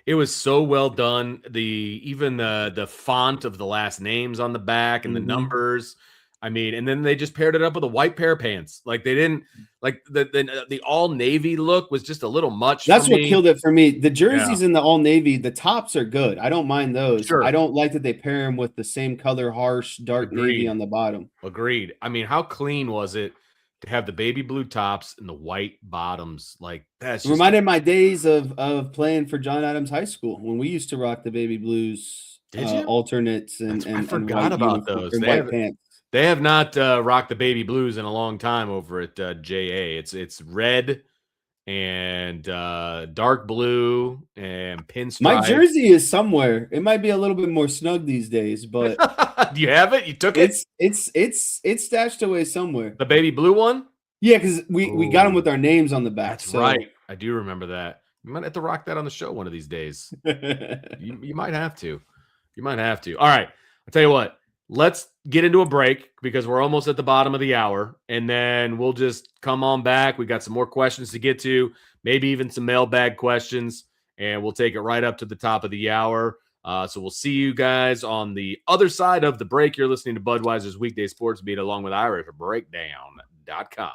[SPEAKER 1] It was so well done. Even the font of the last names on the back and the numbers. I mean, and then they just paired it up with a white pair of pants. Like they didn't like the all navy look was just a little much for
[SPEAKER 2] That's what
[SPEAKER 1] me.
[SPEAKER 2] killed it for me. The jerseys
[SPEAKER 1] Yeah.
[SPEAKER 2] in the all navy, the tops are good. I don't mind those. I
[SPEAKER 1] Sure.
[SPEAKER 2] don't like that they pair them with the same color, harsh, dark navy
[SPEAKER 1] Agreed.
[SPEAKER 2] on the bottom.
[SPEAKER 1] Agreed. I mean, how clean was it to have the baby blue tops and the white bottoms? Like that's
[SPEAKER 2] It
[SPEAKER 1] just
[SPEAKER 2] reminded my days of playing for John Adams High School when we used to rock the baby blues
[SPEAKER 1] did you?
[SPEAKER 2] alternates
[SPEAKER 1] I
[SPEAKER 2] and
[SPEAKER 1] forgot
[SPEAKER 2] white
[SPEAKER 1] about
[SPEAKER 2] uniform
[SPEAKER 1] those.
[SPEAKER 2] and white pants.
[SPEAKER 1] They have not rocked the baby blues in a long time over at JA. It's red and dark blue and
[SPEAKER 2] My
[SPEAKER 1] pinstripe.
[SPEAKER 2] jersey is somewhere. It might be a little bit more snug these days, but
[SPEAKER 1] Do you have it? You took it?
[SPEAKER 2] it's stashed away somewhere.
[SPEAKER 1] The baby blue one?
[SPEAKER 2] Yeah, because we got them
[SPEAKER 1] Ooh,
[SPEAKER 2] with our names on the back.
[SPEAKER 1] that's
[SPEAKER 2] So
[SPEAKER 1] right. I do remember that. You might have to rock that on the show one of these days. You might have to. You might have to. All right. I'll tell you what. Let's get into a break because we're almost at the bottom of the hour. And then we'll just come on back. We got some more questions to get to, maybe even some mailbag questions. And we'll take it right up to the top of the hour. So we'll see you guys on the other side of the break. You're listening to Budweiser's Weekday Sports Beat along with IrishBreakdown.com.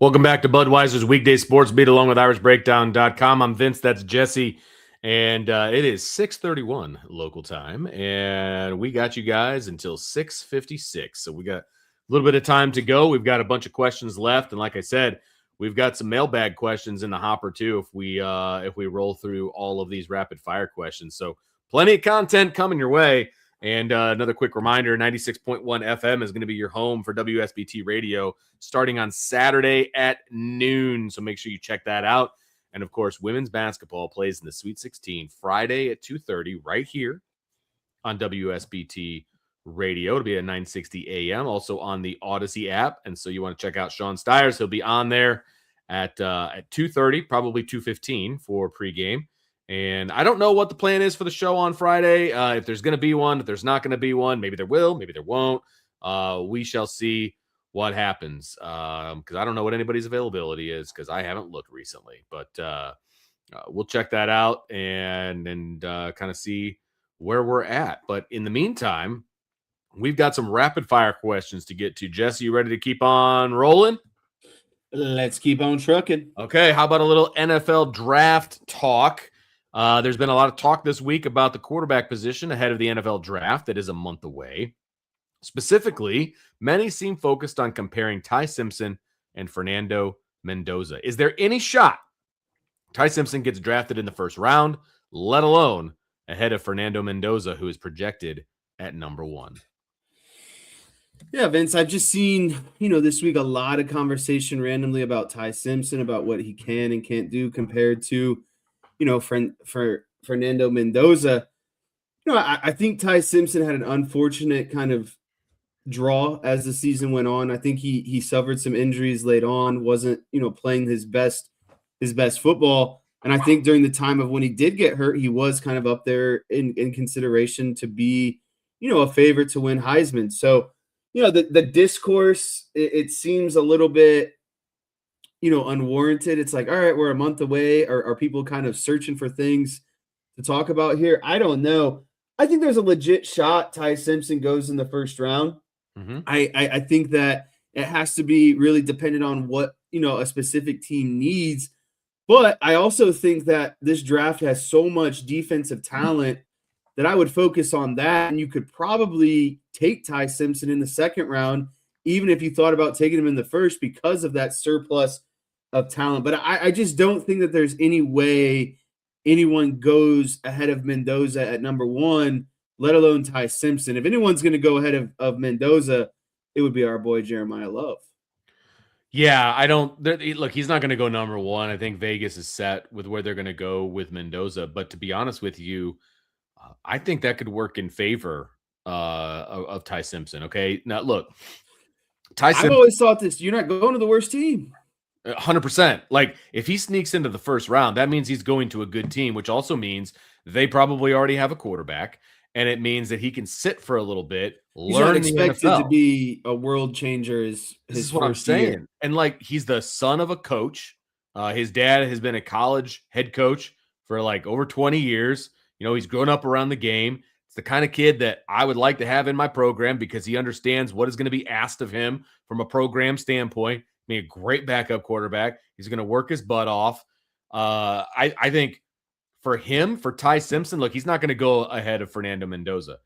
[SPEAKER 1] Welcome back to Budweiser's Weekday Sportsbeat along with IrishBreakdown.com. I'm Vince, that's Jesse, and it is 6:31 local time, and we got you guys until 6:56. So we got a little bit of time to go. We've got a bunch of questions left, and like I said, we've got some mailbag questions in the hopper too if we roll through all of these rapid fire questions. So plenty of content coming your way. And another quick reminder, 96.1 FM is going to be your home for WSBT radio starting on Saturday at noon. So make sure you check that out. And, of course, women's basketball plays in the Sweet 16 Friday at 2:30 right here on WSBT radio. It'll be at 9:60 a.m. Also on the Odyssey app. And so you want to check out Sean Stiers. He'll be on there at 2:30, probably 2:15 for pregame. And I don't know what the plan is for the show on Friday. If there's going to be one, if there's not going to be one, maybe there will, maybe there won't. We shall see what happens because I don't know what anybody's availability is because I haven't looked recently. But we'll check that out and kind of see where we're at. But in the meantime, we've got some rapid fire questions to get to. Jesse, you ready to keep on rolling?
[SPEAKER 2] Let's keep on trucking.
[SPEAKER 1] Okay, how about a little NFL draft talk? There's been a lot of talk this week about the quarterback position ahead of the NFL draft that is a month away. Specifically, many seem focused on comparing Ty Simpson and Fernando Mendoza. Is there any shot Ty Simpson gets drafted in the first round, let alone ahead of Fernando Mendoza, who is projected at number 1?
[SPEAKER 2] Yeah, Vince, I've just seen, this week a lot of conversation randomly about Ty Simpson, about what he can and can't do compared to for Fernando Mendoza. I think Ty Simpson had an unfortunate kind of draw as the season went on. I think he suffered some injuries late on, wasn't, playing his best football. And I think during the time of when he did get hurt, he was kind of up there in consideration to be, a favorite to win Heisman. So, the discourse, it seems a little bit, unwarranted. It's like, all right, we're a month away. Are people kind of searching for things to talk about here? I don't know. I think there's a legit shot Ty Simpson goes in the first round. Mm-hmm. I think that it has to be really dependent on what, a specific team needs. But I also think that this draft has so much defensive talent that I would focus on that. And you could probably take Ty Simpson in the second round, even if you thought about taking him in the first because of that surplus of talent. But I just don't think that there's any way anyone goes ahead of Mendoza at number 1, let alone Ty Simpson. If anyone's going to go ahead of Mendoza, it would be our boy Jeremiah Love.
[SPEAKER 1] Yeah, I don't look, he's not going to go number 1. I think Vegas is set with where they're going to go with Mendoza. But to be honest with you, I think that could work in favor of Ty Simpson. Okay. Now look,
[SPEAKER 2] I've always thought this, you're not going to the worst team.
[SPEAKER 1] 100%. Like if he sneaks into the first round, that means he's going to a good team, which also means they probably already have a quarterback, and it means that he can sit for a little bit.
[SPEAKER 2] He's not expected to be a world changer. This
[SPEAKER 1] is what I'm saying. And like he's the son of a coach. His dad has been a college head coach for like over 20 years. He's grown up around the game. It's the kind of kid that I would like to have in my program because he understands what is going to be asked of him from a program standpoint. Be a great backup quarterback. He's going to work his butt off. I think for him, for Ty Simpson, look, he's not going to go ahead of Fernando Mendoza.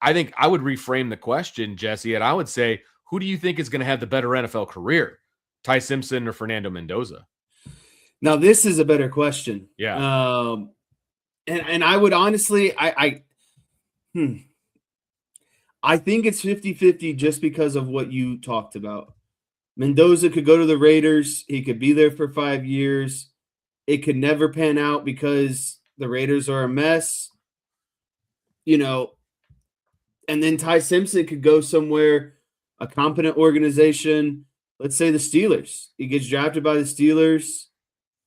[SPEAKER 1] I think I would reframe the question, Jesse, and I would say, who do you think is going to have the better NFL career, Ty Simpson or Fernando Mendoza?
[SPEAKER 2] Now, this is a better question.
[SPEAKER 1] Yeah.
[SPEAKER 2] And I would honestly, I think it's 50-50 just because of what you talked about. Mendoza could go to the Raiders. He could be there for 5 years. It could never pan out because the Raiders are a mess, and then Ty Simpson could go somewhere, a competent organization, let's say the Steelers. He gets drafted by the Steelers.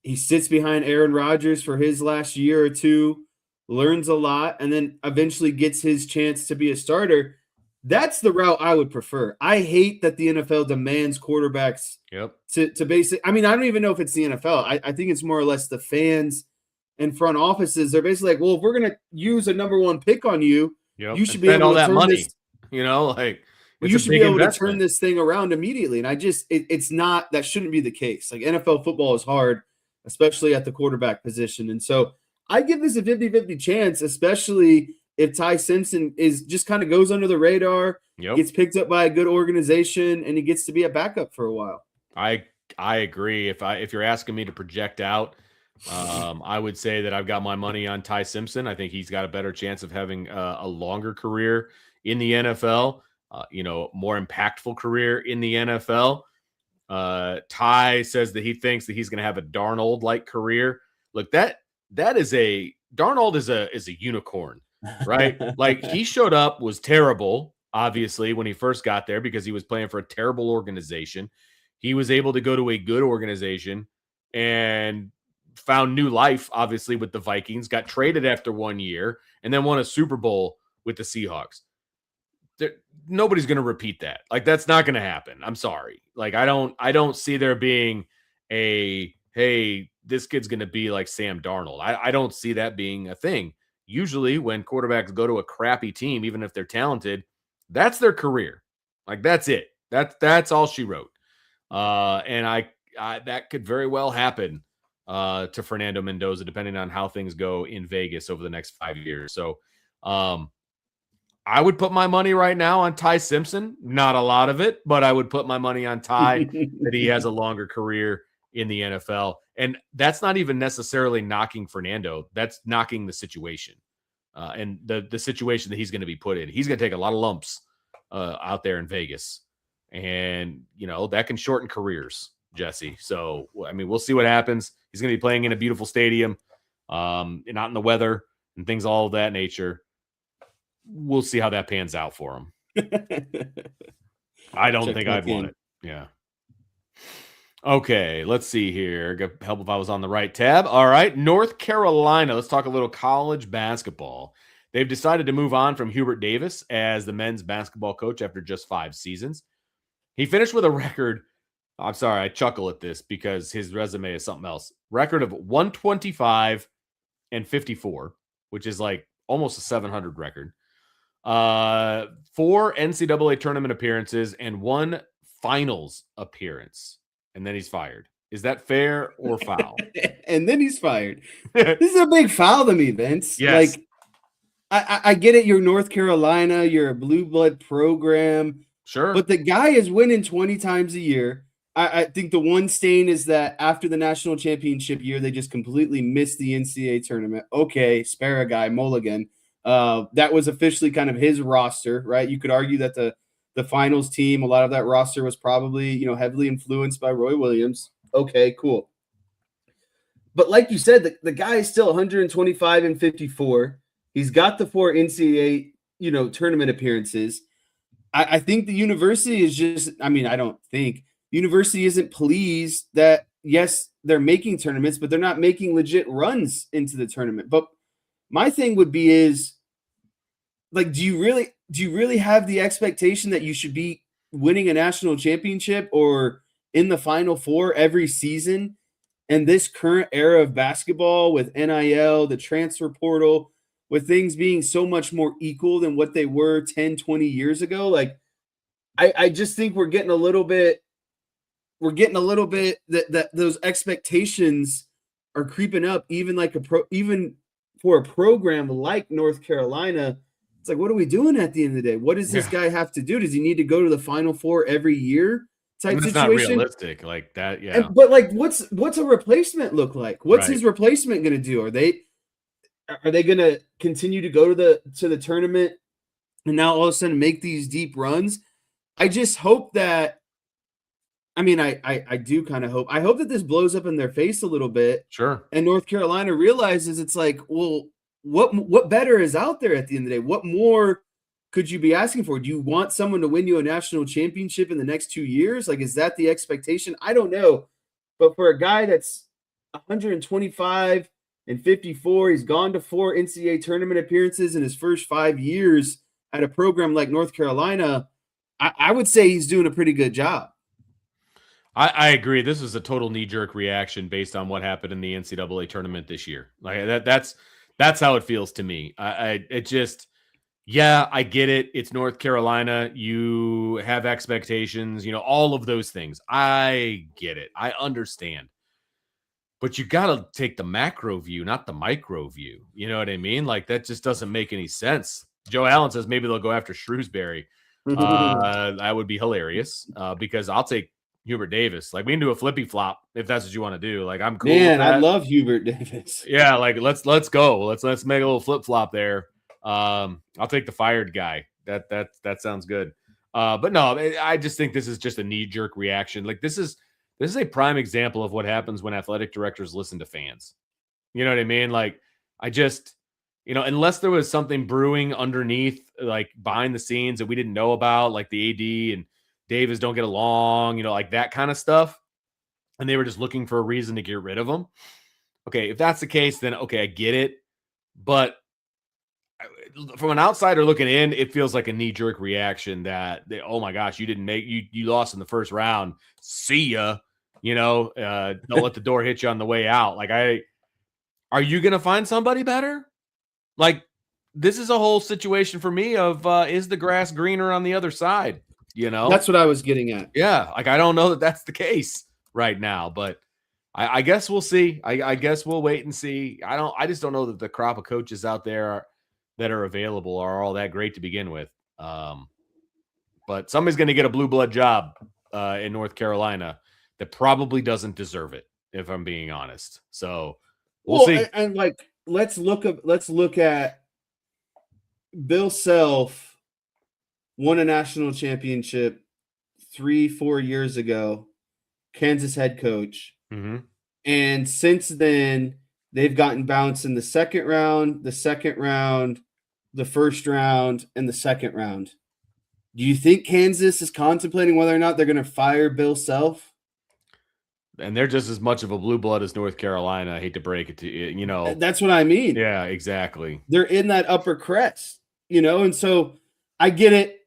[SPEAKER 2] He sits behind Aaron Rodgers for his last year or two, learns a lot, and then eventually gets his chance to be a starter. That's the route I would prefer. I hate that the NFL demands quarterbacks to basically – I mean, I don't even know if it's the NFL. I think it's more or less the fans and front offices. They're basically like, well, if we're going to use a number 1 pick on you, you should be able
[SPEAKER 1] all
[SPEAKER 2] to
[SPEAKER 1] that
[SPEAKER 2] turn
[SPEAKER 1] money.
[SPEAKER 2] this. Well, you should be able to turn this thing around immediately. And it's not, that shouldn't be the case. Like NFL football is hard, especially at the quarterback position. And so I give this a 50-50 chance, especially if Ty Simpson is just kind of goes under the radar, gets picked up by a good organization, and he gets to be a backup for a while.
[SPEAKER 1] I agree. If you're asking me to project out, I would say that I've got my money on Ty Simpson. I think he's got a better chance of having a longer career in the NFL, more impactful career in the NFL. Ty says that he thinks that he's going to have a Darnold-like career. Look, Darnold is a unicorn, right? Like, he showed up, was terrible, obviously, when he first got there because he was playing for a terrible organization. He was able to go to a good organization and found new life, obviously, with the Vikings, got traded after 1 year, and then won a Super Bowl with the Seahawks. Nobody's going to repeat that. Like, that's not going to happen. I'm sorry. Like, I don't see there being hey, this kid's going to be like Sam Darnold. I don't see that being a thing. Usually when quarterbacks go to a crappy team, even if they're talented, that's their career. Like, that's it. That's all she wrote. And I that could very well happen to Fernando Mendoza, depending on how things go in Vegas over the next 5 years. So I would put my money right now on Ty Simpson. Not a lot of it, but I would put my money on Ty that he has a longer career in the NFL. And that's not even necessarily knocking Fernando. That's knocking the situation and the situation that he's going to be put in. He's going to take a lot of lumps out there in Vegas. And, that can shorten careers, Jesse. So, I mean, we'll see what happens. He's going to be playing in a beautiful stadium, not in the weather and things all of that nature. We'll see how that pans out for him. I don't think I'd want it. Yeah. Okay, let's see here. Help if I was on the right tab. All right, North Carolina. Let's talk a little college basketball. They've decided to move on from Hubert Davis as the men's basketball coach after just 5 seasons. He finished with a record. I'm sorry, I chuckle at this because his resume is something else. Record of 125 and 54, which is like almost a 700 record. 4 NCAA tournament appearances and 1 finals appearance. And then he's fired. Is that fair or foul?
[SPEAKER 2] And then he's fired. This is a big foul to me, Vince.
[SPEAKER 1] Yes.
[SPEAKER 2] Like, I get it. You're North Carolina. You're a blue blood program.
[SPEAKER 1] Sure.
[SPEAKER 2] But the guy is winning 20 times a year. I think the one stain is that after the national championship year, they just completely missed the NCAA tournament. Okay, spare a guy, mulligan. That was officially kind of his roster, right? You could argue that the finals team, a lot of that roster was probably, heavily influenced by Roy Williams. Okay, cool. But like you said, the guy is still 125 and 54. He's got the 4 NCAA, tournament appearances. I think the university is just, I don't think university isn't pleased that, yes, they're making tournaments, but they're not making legit runs into the tournament. But my thing would be is, like, do you really have the expectation that you should be winning a national championship or in the Final Four every season? And this current era of basketball with NIL, the transfer portal, with things being so much more equal than what they were 10, 20 years ago, like, I just think we're getting a little bit that those expectations are creeping up, even even for a program like North Carolina. It's like, what are we doing at the end of the day? What does this guy have to do? Does he need to go to the Final Four every year type situation?
[SPEAKER 1] Not realistic like that. Yeah.
[SPEAKER 2] But like, what's a replacement look like? What's his replacement going to do? Are they going to continue to go to the tournament and now all of a sudden make these deep runs? I just hope that, I do kind of hope. I hope that this blows up in their face a little bit.
[SPEAKER 1] Sure.
[SPEAKER 2] And North Carolina realizes it's like, well, what better is out there at the end of the day? What more could you be asking for? Do you want someone to win you a national championship in the next 2 years? Like, is that the expectation? I don't know. But for a guy that's 125 and 54, he's gone to 4 NCAA tournament appearances in his first 5 years at a program like North Carolina, I would say he's doing a pretty good job.
[SPEAKER 1] I agree. This is a total knee-jerk reaction based on what happened in the NCAA tournament this year. Like, that's how it feels to me. It just, Yeah, I get it. It's North Carolina. You have expectations, all of those things. I get it. I understand. But you got to take the macro view, not the micro view. You know what I mean? Like, that just doesn't make any sense. Joe Allen says maybe they'll go after Shrewsbury. That would be hilarious because I'll take Hubert Davis. Like, we can do a flippy flop if that's what you want to do. Like, I'm cool with that.
[SPEAKER 2] I love Hubert Davis.
[SPEAKER 1] Yeah, like let's go. Let's make a little flip flop there. I'll take the fired guy. That sounds good. But no, I just think this is just a knee jerk reaction. Like, this is a prime example of what happens when athletic directors listen to fans. You know what I mean? Like, I just, unless there was something brewing underneath, like behind the scenes that we didn't know about, like the AD and Davis don't get along, like that kind of stuff. And they were just looking for a reason to get rid of them. Okay, if that's the case, then okay, I get it. But from an outsider looking in, it feels like a knee-jerk reaction that, oh my gosh, you lost in the first round. See ya. Don't let the door hit you on the way out. Like, are you going to find somebody better? Like, this is a whole situation for me of, is the grass greener on the other side?
[SPEAKER 2] That's what I was getting at.
[SPEAKER 1] Yeah. Like, I don't know that that's the case right now, but I guess we'll see. I guess we'll wait and see. I just don't know that the crop of coaches out there that are available are all that great to begin with. But somebody's going to get a blue blood job in North Carolina that probably doesn't deserve it, if I'm being honest. So we'll see.
[SPEAKER 2] And like, let's look at Bill Self won a national championship 3-4 years ago, Kansas head coach.
[SPEAKER 1] Mm-hmm.
[SPEAKER 2] And since then, they've gotten bounced in the second round, the first round, and the second round. Do you think Kansas is contemplating whether or not they're going to fire Bill Self?
[SPEAKER 1] And they're just as much of a blue blood as North Carolina. I hate to break it to you.
[SPEAKER 2] That's what I mean.
[SPEAKER 1] Yeah, exactly.
[SPEAKER 2] They're in that upper crest, and so I get it.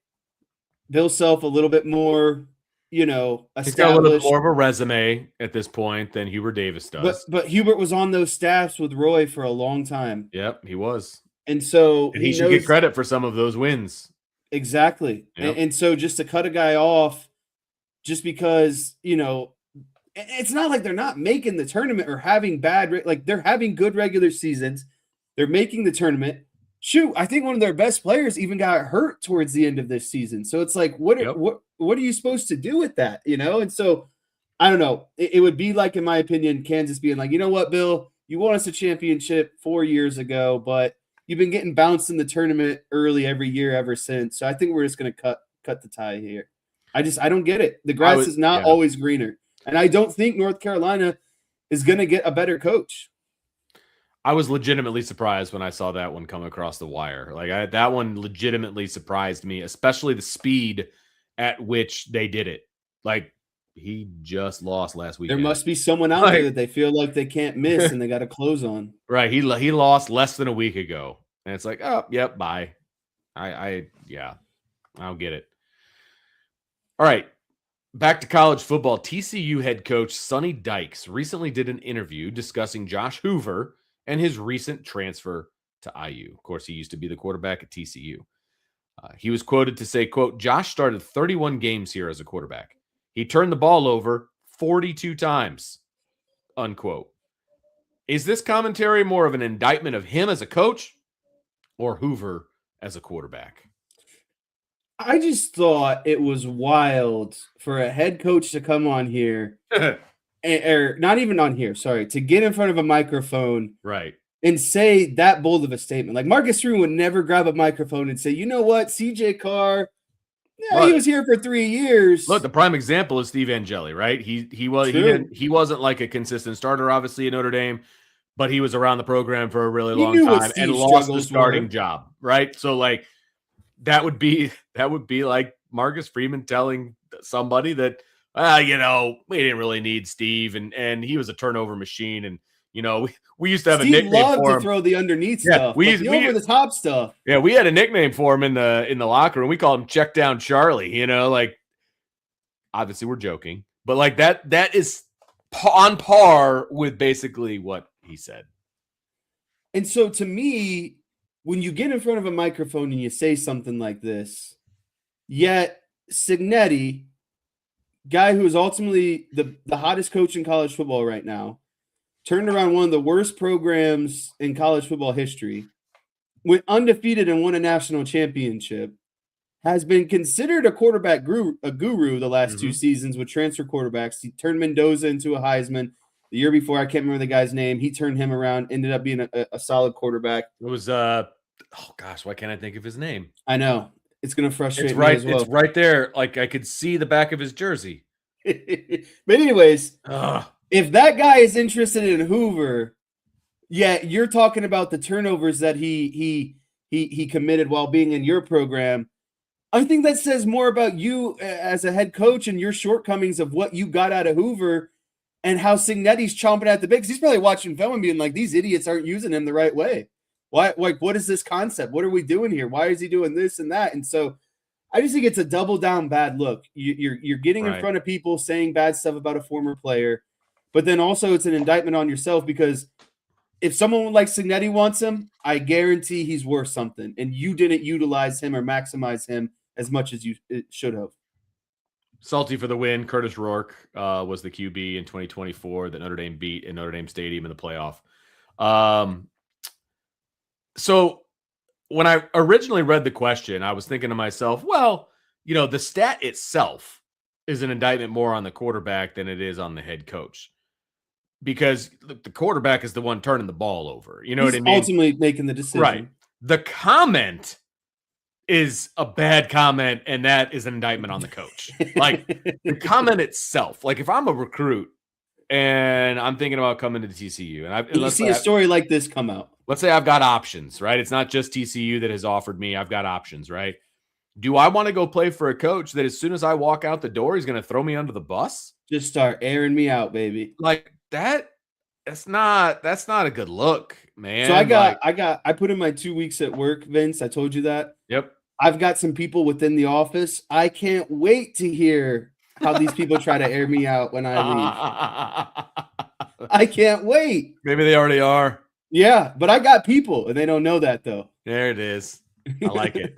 [SPEAKER 2] Bill Self a little bit more, established.
[SPEAKER 1] He's got a little bit more of a resume at this point than Hubert Davis does.
[SPEAKER 2] But Hubert was on those staffs with Roy for a long time.
[SPEAKER 1] Yep, he was.
[SPEAKER 2] And so
[SPEAKER 1] he should get credit for some of those wins.
[SPEAKER 2] Exactly. Yep. And so just to cut a guy off just because, it's not like they're not making the tournament or having they're having good regular seasons. They're making the tournament. Shoot, I think one of their best players even got hurt towards the end of this season. So it's like, what are you supposed to do with that? And so I don't know. It would be like, in my opinion, Kansas being like, you know what, Bill, you won us a championship 4 years ago, but you've been getting bounced in the tournament early every year ever since. So I think we're just going to cut the tie here. I don't get it. The grass is not always greener. And I don't think North Carolina is going to get a better coach.
[SPEAKER 1] I was legitimately surprised when I saw that one come across the wire. Like, that one legitimately surprised me, especially the speed at which they did it. Like, he just lost last week.
[SPEAKER 2] There must be someone out there that they feel like they can't miss and they got to close on.
[SPEAKER 1] Right. He lost less than a week ago. And it's like, oh, yep, bye. I don't get it. All right. Back to college football. TCU head coach Sonny Dykes recently did an interview discussing Josh Hoover and his recent transfer to IU. Of course, he used to be the quarterback at TCU. He was quoted to say, quote, Josh started 31 games here as a quarterback. He turned the ball over 42 times, unquote. Is this commentary more of an indictment of him as a coach or Hoover as a quarterback?
[SPEAKER 2] I just thought it was wild for a head coach to come on here, or not even on here, sorry, to get in front of a microphone,
[SPEAKER 1] right,
[SPEAKER 2] and say that bold of a statement. Like, Marcus Freeman would never grab a microphone and say, you know what, CJ Carr, he was here for 3 years.
[SPEAKER 1] Look, the prime example is Steve Angeli, right? He wasn't like a consistent starter, obviously, at Notre Dame, but he was around the program for a really long time and lost the starting job, right? So, like, that would be like Marcus Freeman telling somebody that, we didn't really need Steve, and he was a turnover machine, and we used to have a nickname for him.
[SPEAKER 2] To throw the underneath stuff, the over the top stuff.
[SPEAKER 1] Yeah, we had a nickname for him in the locker room. We called him Check Down Charlie. Like, obviously we're joking, but like that is on par with basically what he said.
[SPEAKER 2] And so to me, when you get in front of a microphone and you say something like this, yet Cignetti, guy who is ultimately the hottest coach in college football right now, turned around one of the worst programs in college football history, went undefeated and won a national championship, has been considered a quarterback guru the last 2 seasons with transfer quarterbacks. He turned Mendoza into a Heisman. The year before, I can't remember the guy's name. He turned him around, ended up being a solid quarterback.
[SPEAKER 1] It was oh gosh, why can't I think of his name?
[SPEAKER 2] I know. It's going to frustrate
[SPEAKER 1] me
[SPEAKER 2] as well.
[SPEAKER 1] It's right there. Like I could see the back of his jersey.
[SPEAKER 2] But anyways, if that guy is interested in Hoover, yeah, you're talking about the turnovers that he committed while being in your program. I think that says more about you as a head coach and your shortcomings of what you got out of Hoover and how Cignetti's chomping at the bit. Because he's probably watching film and being like, these idiots aren't using him the right way. Why? Like, what is this concept? What are we doing here? Why is he doing this and that? And so I just think it's a double down bad look. You're getting in front of people saying bad stuff about a former player, but then also it's an indictment on yourself because if someone like Cignetti wants him, I guarantee he's worth something, and you didn't utilize him or maximize him as much as you should have.
[SPEAKER 1] Salty for the win. Curtis Rourke was the QB in 2024 that Notre Dame beat in Notre Dame Stadium in the playoff. So when I originally read the question, I was thinking to myself, well, the stat itself is an indictment more on the quarterback than it is on the head coach. Because the quarterback is the one turning the ball over. You know what I mean?
[SPEAKER 2] Ultimately making the decision.
[SPEAKER 1] Right. The comment is a bad comment, and that is an indictment on the coach. Like, the comment itself. Like, if I'm a recruit and I'm thinking about coming to TCU, and
[SPEAKER 2] you see a story like this come out.
[SPEAKER 1] Let's say I've got options, right? It's not just TCU that has offered me. I've got options, right? Do I want to go play for a coach that as soon as I walk out the door, he's going to throw me under the bus?
[SPEAKER 2] Just start airing me out, baby.
[SPEAKER 1] Like, that's not a good look, man.
[SPEAKER 2] So I put in my 2 weeks at work, Vince. I told you that.
[SPEAKER 1] Yep.
[SPEAKER 2] I've got some people within the office. I can't wait to hear how these people try to air me out when I leave. I can't wait.
[SPEAKER 1] Maybe they already are.
[SPEAKER 2] Yeah, but I got people, and they don't know that, though.
[SPEAKER 1] There it is. I like it.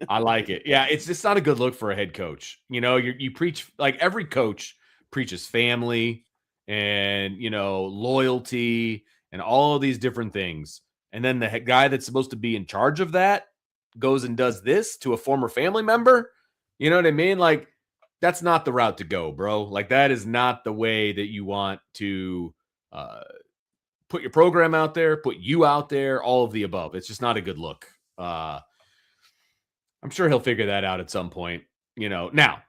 [SPEAKER 1] I like it. Yeah, it's just not a good look for a head coach. You preach, like every coach preaches family and, loyalty and all of these different things. And then the guy that's supposed to be in charge of that goes and does this to a former family member. You know what I mean? Like, that's not the route to go, bro. Like, that is not the way that you want to put your program out there, put you out there, all of the above. It's just not a good look. I'm sure he'll figure that out at some point. Now,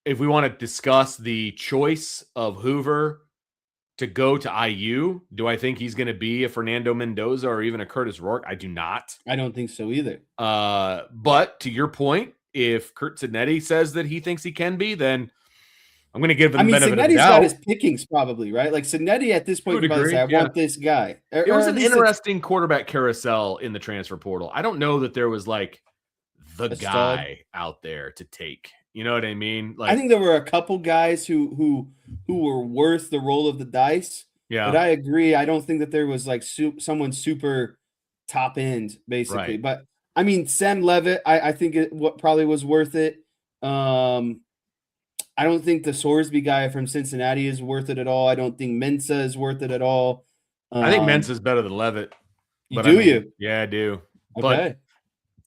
[SPEAKER 1] if we want to discuss the choice of Hoover to go to IU, do I think he's going to be a Fernando Mendoza or even a Curtis Rourke? I do not.
[SPEAKER 2] I don't think so either.
[SPEAKER 1] But to your point, if Curt Cignetti says that he thinks he can be, then I'm going to give him the benefit of the doubt.
[SPEAKER 2] Got his pickings probably, right? Like Cignetti at this point, I want this guy.
[SPEAKER 1] It was an interesting quarterback carousel in the transfer portal. I don't know that there was like the guy out there to take. You know what I mean? Like,
[SPEAKER 2] I think there were a couple guys who were worth the roll of the dice.
[SPEAKER 1] Yeah,
[SPEAKER 2] but I agree. I don't think that there was like someone super top end, basically.
[SPEAKER 1] Right.
[SPEAKER 2] But I mean, Sam Levitt, I think what probably was worth it. I don't think the Sorsby guy from Cincinnati is worth it at all. I don't think Mensa is worth it at all.
[SPEAKER 1] I think Mensa is better than Levitt.
[SPEAKER 2] But you?
[SPEAKER 1] Yeah, I do.
[SPEAKER 2] Okay.
[SPEAKER 1] But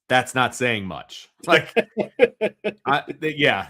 [SPEAKER 1] that's not saying much. Like,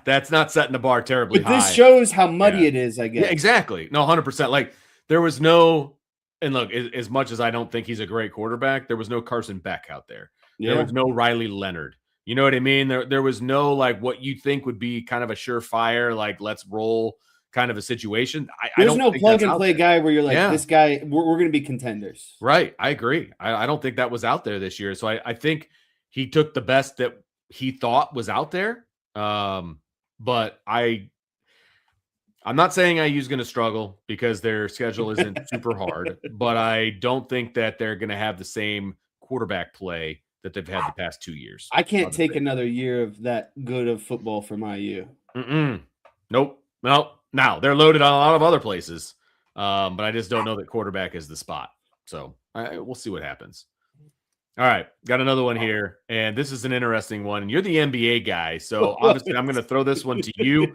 [SPEAKER 1] that's not setting the bar terribly high.
[SPEAKER 2] This shows how muddy it is, I guess.
[SPEAKER 1] Yeah, exactly. No, 100%. Like, there was no, and look, as much as I don't think he's a great quarterback, there was no Carson Beck out there. There was no Riley Leonard. You know what I mean? There was no, like, what you think would be kind of a surefire, like, let's roll kind of a situation.
[SPEAKER 2] There's no plug-and-play guy where you're like, this guy, we're going to be contenders.
[SPEAKER 1] Right. I agree. I don't think that was out there this year. So I think he took the best that he thought was out there. But I'm not saying IU's going to struggle because their schedule isn't super hard, but I don't think that they're going to have the same quarterback play that they've had the past 2 years.
[SPEAKER 2] I can't take another year of that good of football from IU.
[SPEAKER 1] Nope. Well, now they're loaded on a lot of other places, but I just don't know that quarterback is the spot. So we'll see what happens. All right, got another one here, and this is an interesting one. You're the NBA guy, so obviously I'm going to throw this one to you.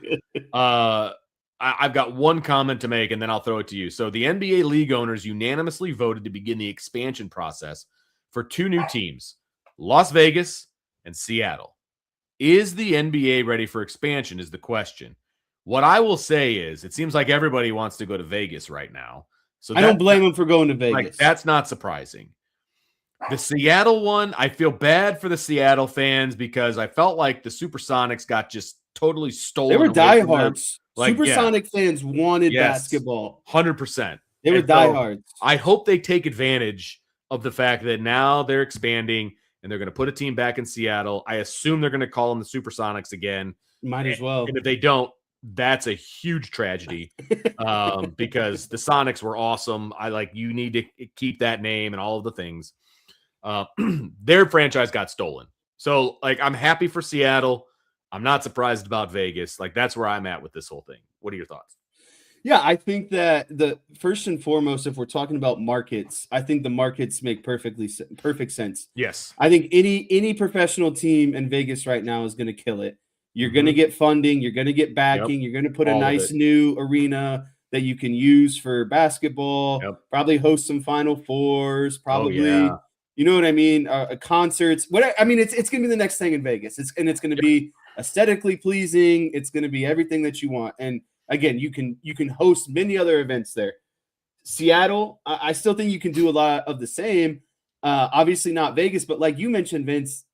[SPEAKER 1] I've got one comment to make, and then I'll throw it to you. So the NBA league owners unanimously voted to begin the expansion process for 2 new teams, Las Vegas and Seattle. Is the NBA ready for expansion is the question. What I will say is it seems like everybody wants to go to Vegas right now. So
[SPEAKER 2] I don't blame them for going to Vegas.
[SPEAKER 1] Like, that's not surprising. The Seattle one, I feel bad for the Seattle fans because I felt like the Supersonics got just totally stolen.
[SPEAKER 2] They were diehards. Like, Supersonic fans wanted basketball.
[SPEAKER 1] 100%.
[SPEAKER 2] They were diehards.
[SPEAKER 1] I hope they take advantage of the fact that now they're expanding and they're going to put a team back in Seattle. I assume they're going to call them the Supersonics again.
[SPEAKER 2] Might as well.
[SPEAKER 1] And if they don't, that's a huge tragedy because the Sonics were awesome. You need to keep that name and all of the things. Their franchise got stolen. So I'm happy for Seattle. I'm not surprised about Vegas. That's where I'm at with this whole thing. What are your thoughts?
[SPEAKER 2] Yeah, I think that the first and foremost, if we're talking about markets, I think the markets make perfect sense.
[SPEAKER 1] Yes.
[SPEAKER 2] I think any professional team in Vegas right now is going to kill it. You're going to get funding. You're going to get backing. Yep. You're going to put a nice new arena that you can use for basketball, probably host some Final Fours, probably, you know what I mean? Concerts. It's going to be the next thing in Vegas. It's going to be aesthetically pleasing. It's going to be everything that you want. And again, you can host many other events there. Seattle, I still think you can do a lot of the same. Obviously not Vegas, but like you mentioned, Vince,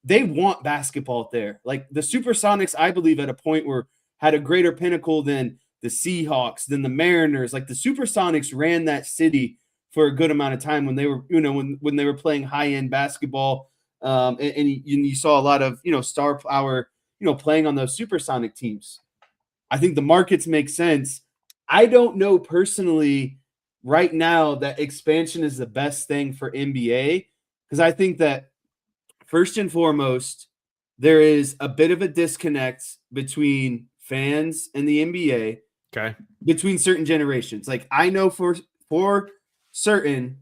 [SPEAKER 2] they want basketball there. Like the Supersonics, I believe at a point had a greater pinnacle than the Seahawks, than the Mariners. Like the Supersonics ran that city for a good amount of time when they were, when they were playing high-end basketball. And you saw a lot of, star power, playing on those Supersonic teams. I think the markets make sense. I don't know personally right now that expansion is the best thing for NBA because I think that first and foremost, there is a bit of a disconnect between fans and the NBA.
[SPEAKER 1] Okay.
[SPEAKER 2] Between certain generations. Like I know for certain,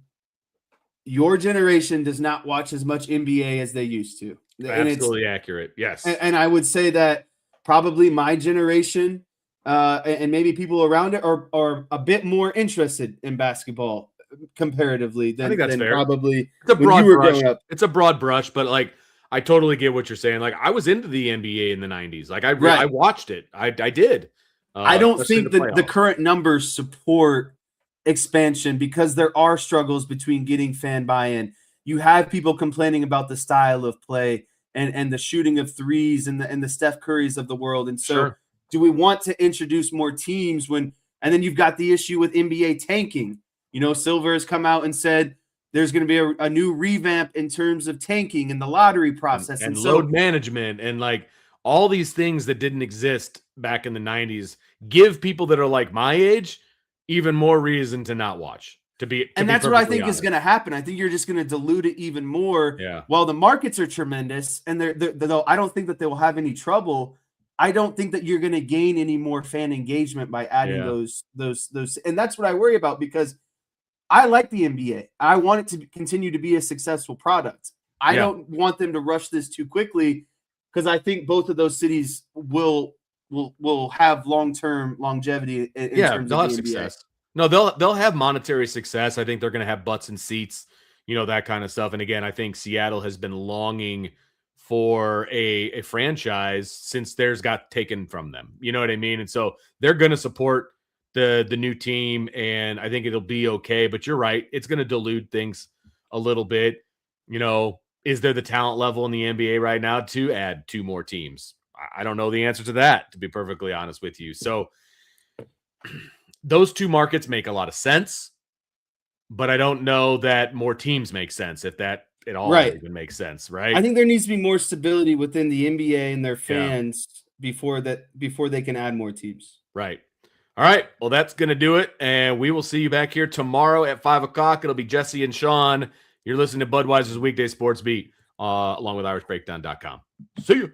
[SPEAKER 2] your generation does not watch as much NBA as they used to.
[SPEAKER 1] Absolutely accurate. Yes.
[SPEAKER 2] And I would say that probably my generation and maybe people around it are a bit more interested in basketball comparatively than,
[SPEAKER 1] I think that's fair.
[SPEAKER 2] Probably
[SPEAKER 1] it's a broad brush. It's a broad brush, but I totally get what you're saying. I was into the NBA in the 90s. I watched it. I did.
[SPEAKER 2] I don't think that the current numbers support expansion because there are struggles between getting fan buy-in. You have people complaining about the style of play and the shooting of threes and the Steph Currys of the world. And so do we want to introduce more teams and then you've got the issue with NBA tanking. Silver has come out and said there's going to be a new revamp in terms of tanking and the lottery process.
[SPEAKER 1] And load management and all these things that didn't exist back in the 90s give people that are like my age even more reason to not watch. And
[SPEAKER 2] that's what I think is going to happen. I think you're just going to dilute it even more.
[SPEAKER 1] Yeah.
[SPEAKER 2] While the markets are tremendous, and I don't think that they will have any trouble. I don't think that you're going to gain any more fan engagement by adding those. And that's what I worry about because I like the NBA. I want it to continue to be a successful product. I don't want them to rush this too quickly because I think both of those cities will have long-term longevity in terms of the success.
[SPEAKER 1] No, they'll have monetary success. I think they're going to have butts and seats, that kind of stuff. And again, I think Seattle has been longing for a franchise since theirs got taken from them. You know what I mean? And so they're going to support the new team, and I think it'll be okay. But you're right. It's going to dilute things a little bit. Is there the talent level in the NBA right now to add 2 more teams? I don't know the answer to that, to be perfectly honest with you. So those 2 markets make a lot of sense, but I don't know that more teams make sense if that at all even makes sense, right?
[SPEAKER 2] I think there needs to be more stability within the NBA and their fans before they can add more teams.
[SPEAKER 1] Right. All right. Well, that's going to do it. And we will see you back here tomorrow at 5 o'clock. It'll be Jesse and Sean. You're listening to Budweiser's Weekday Sports Beat along with IrishBreakdown.com. See you.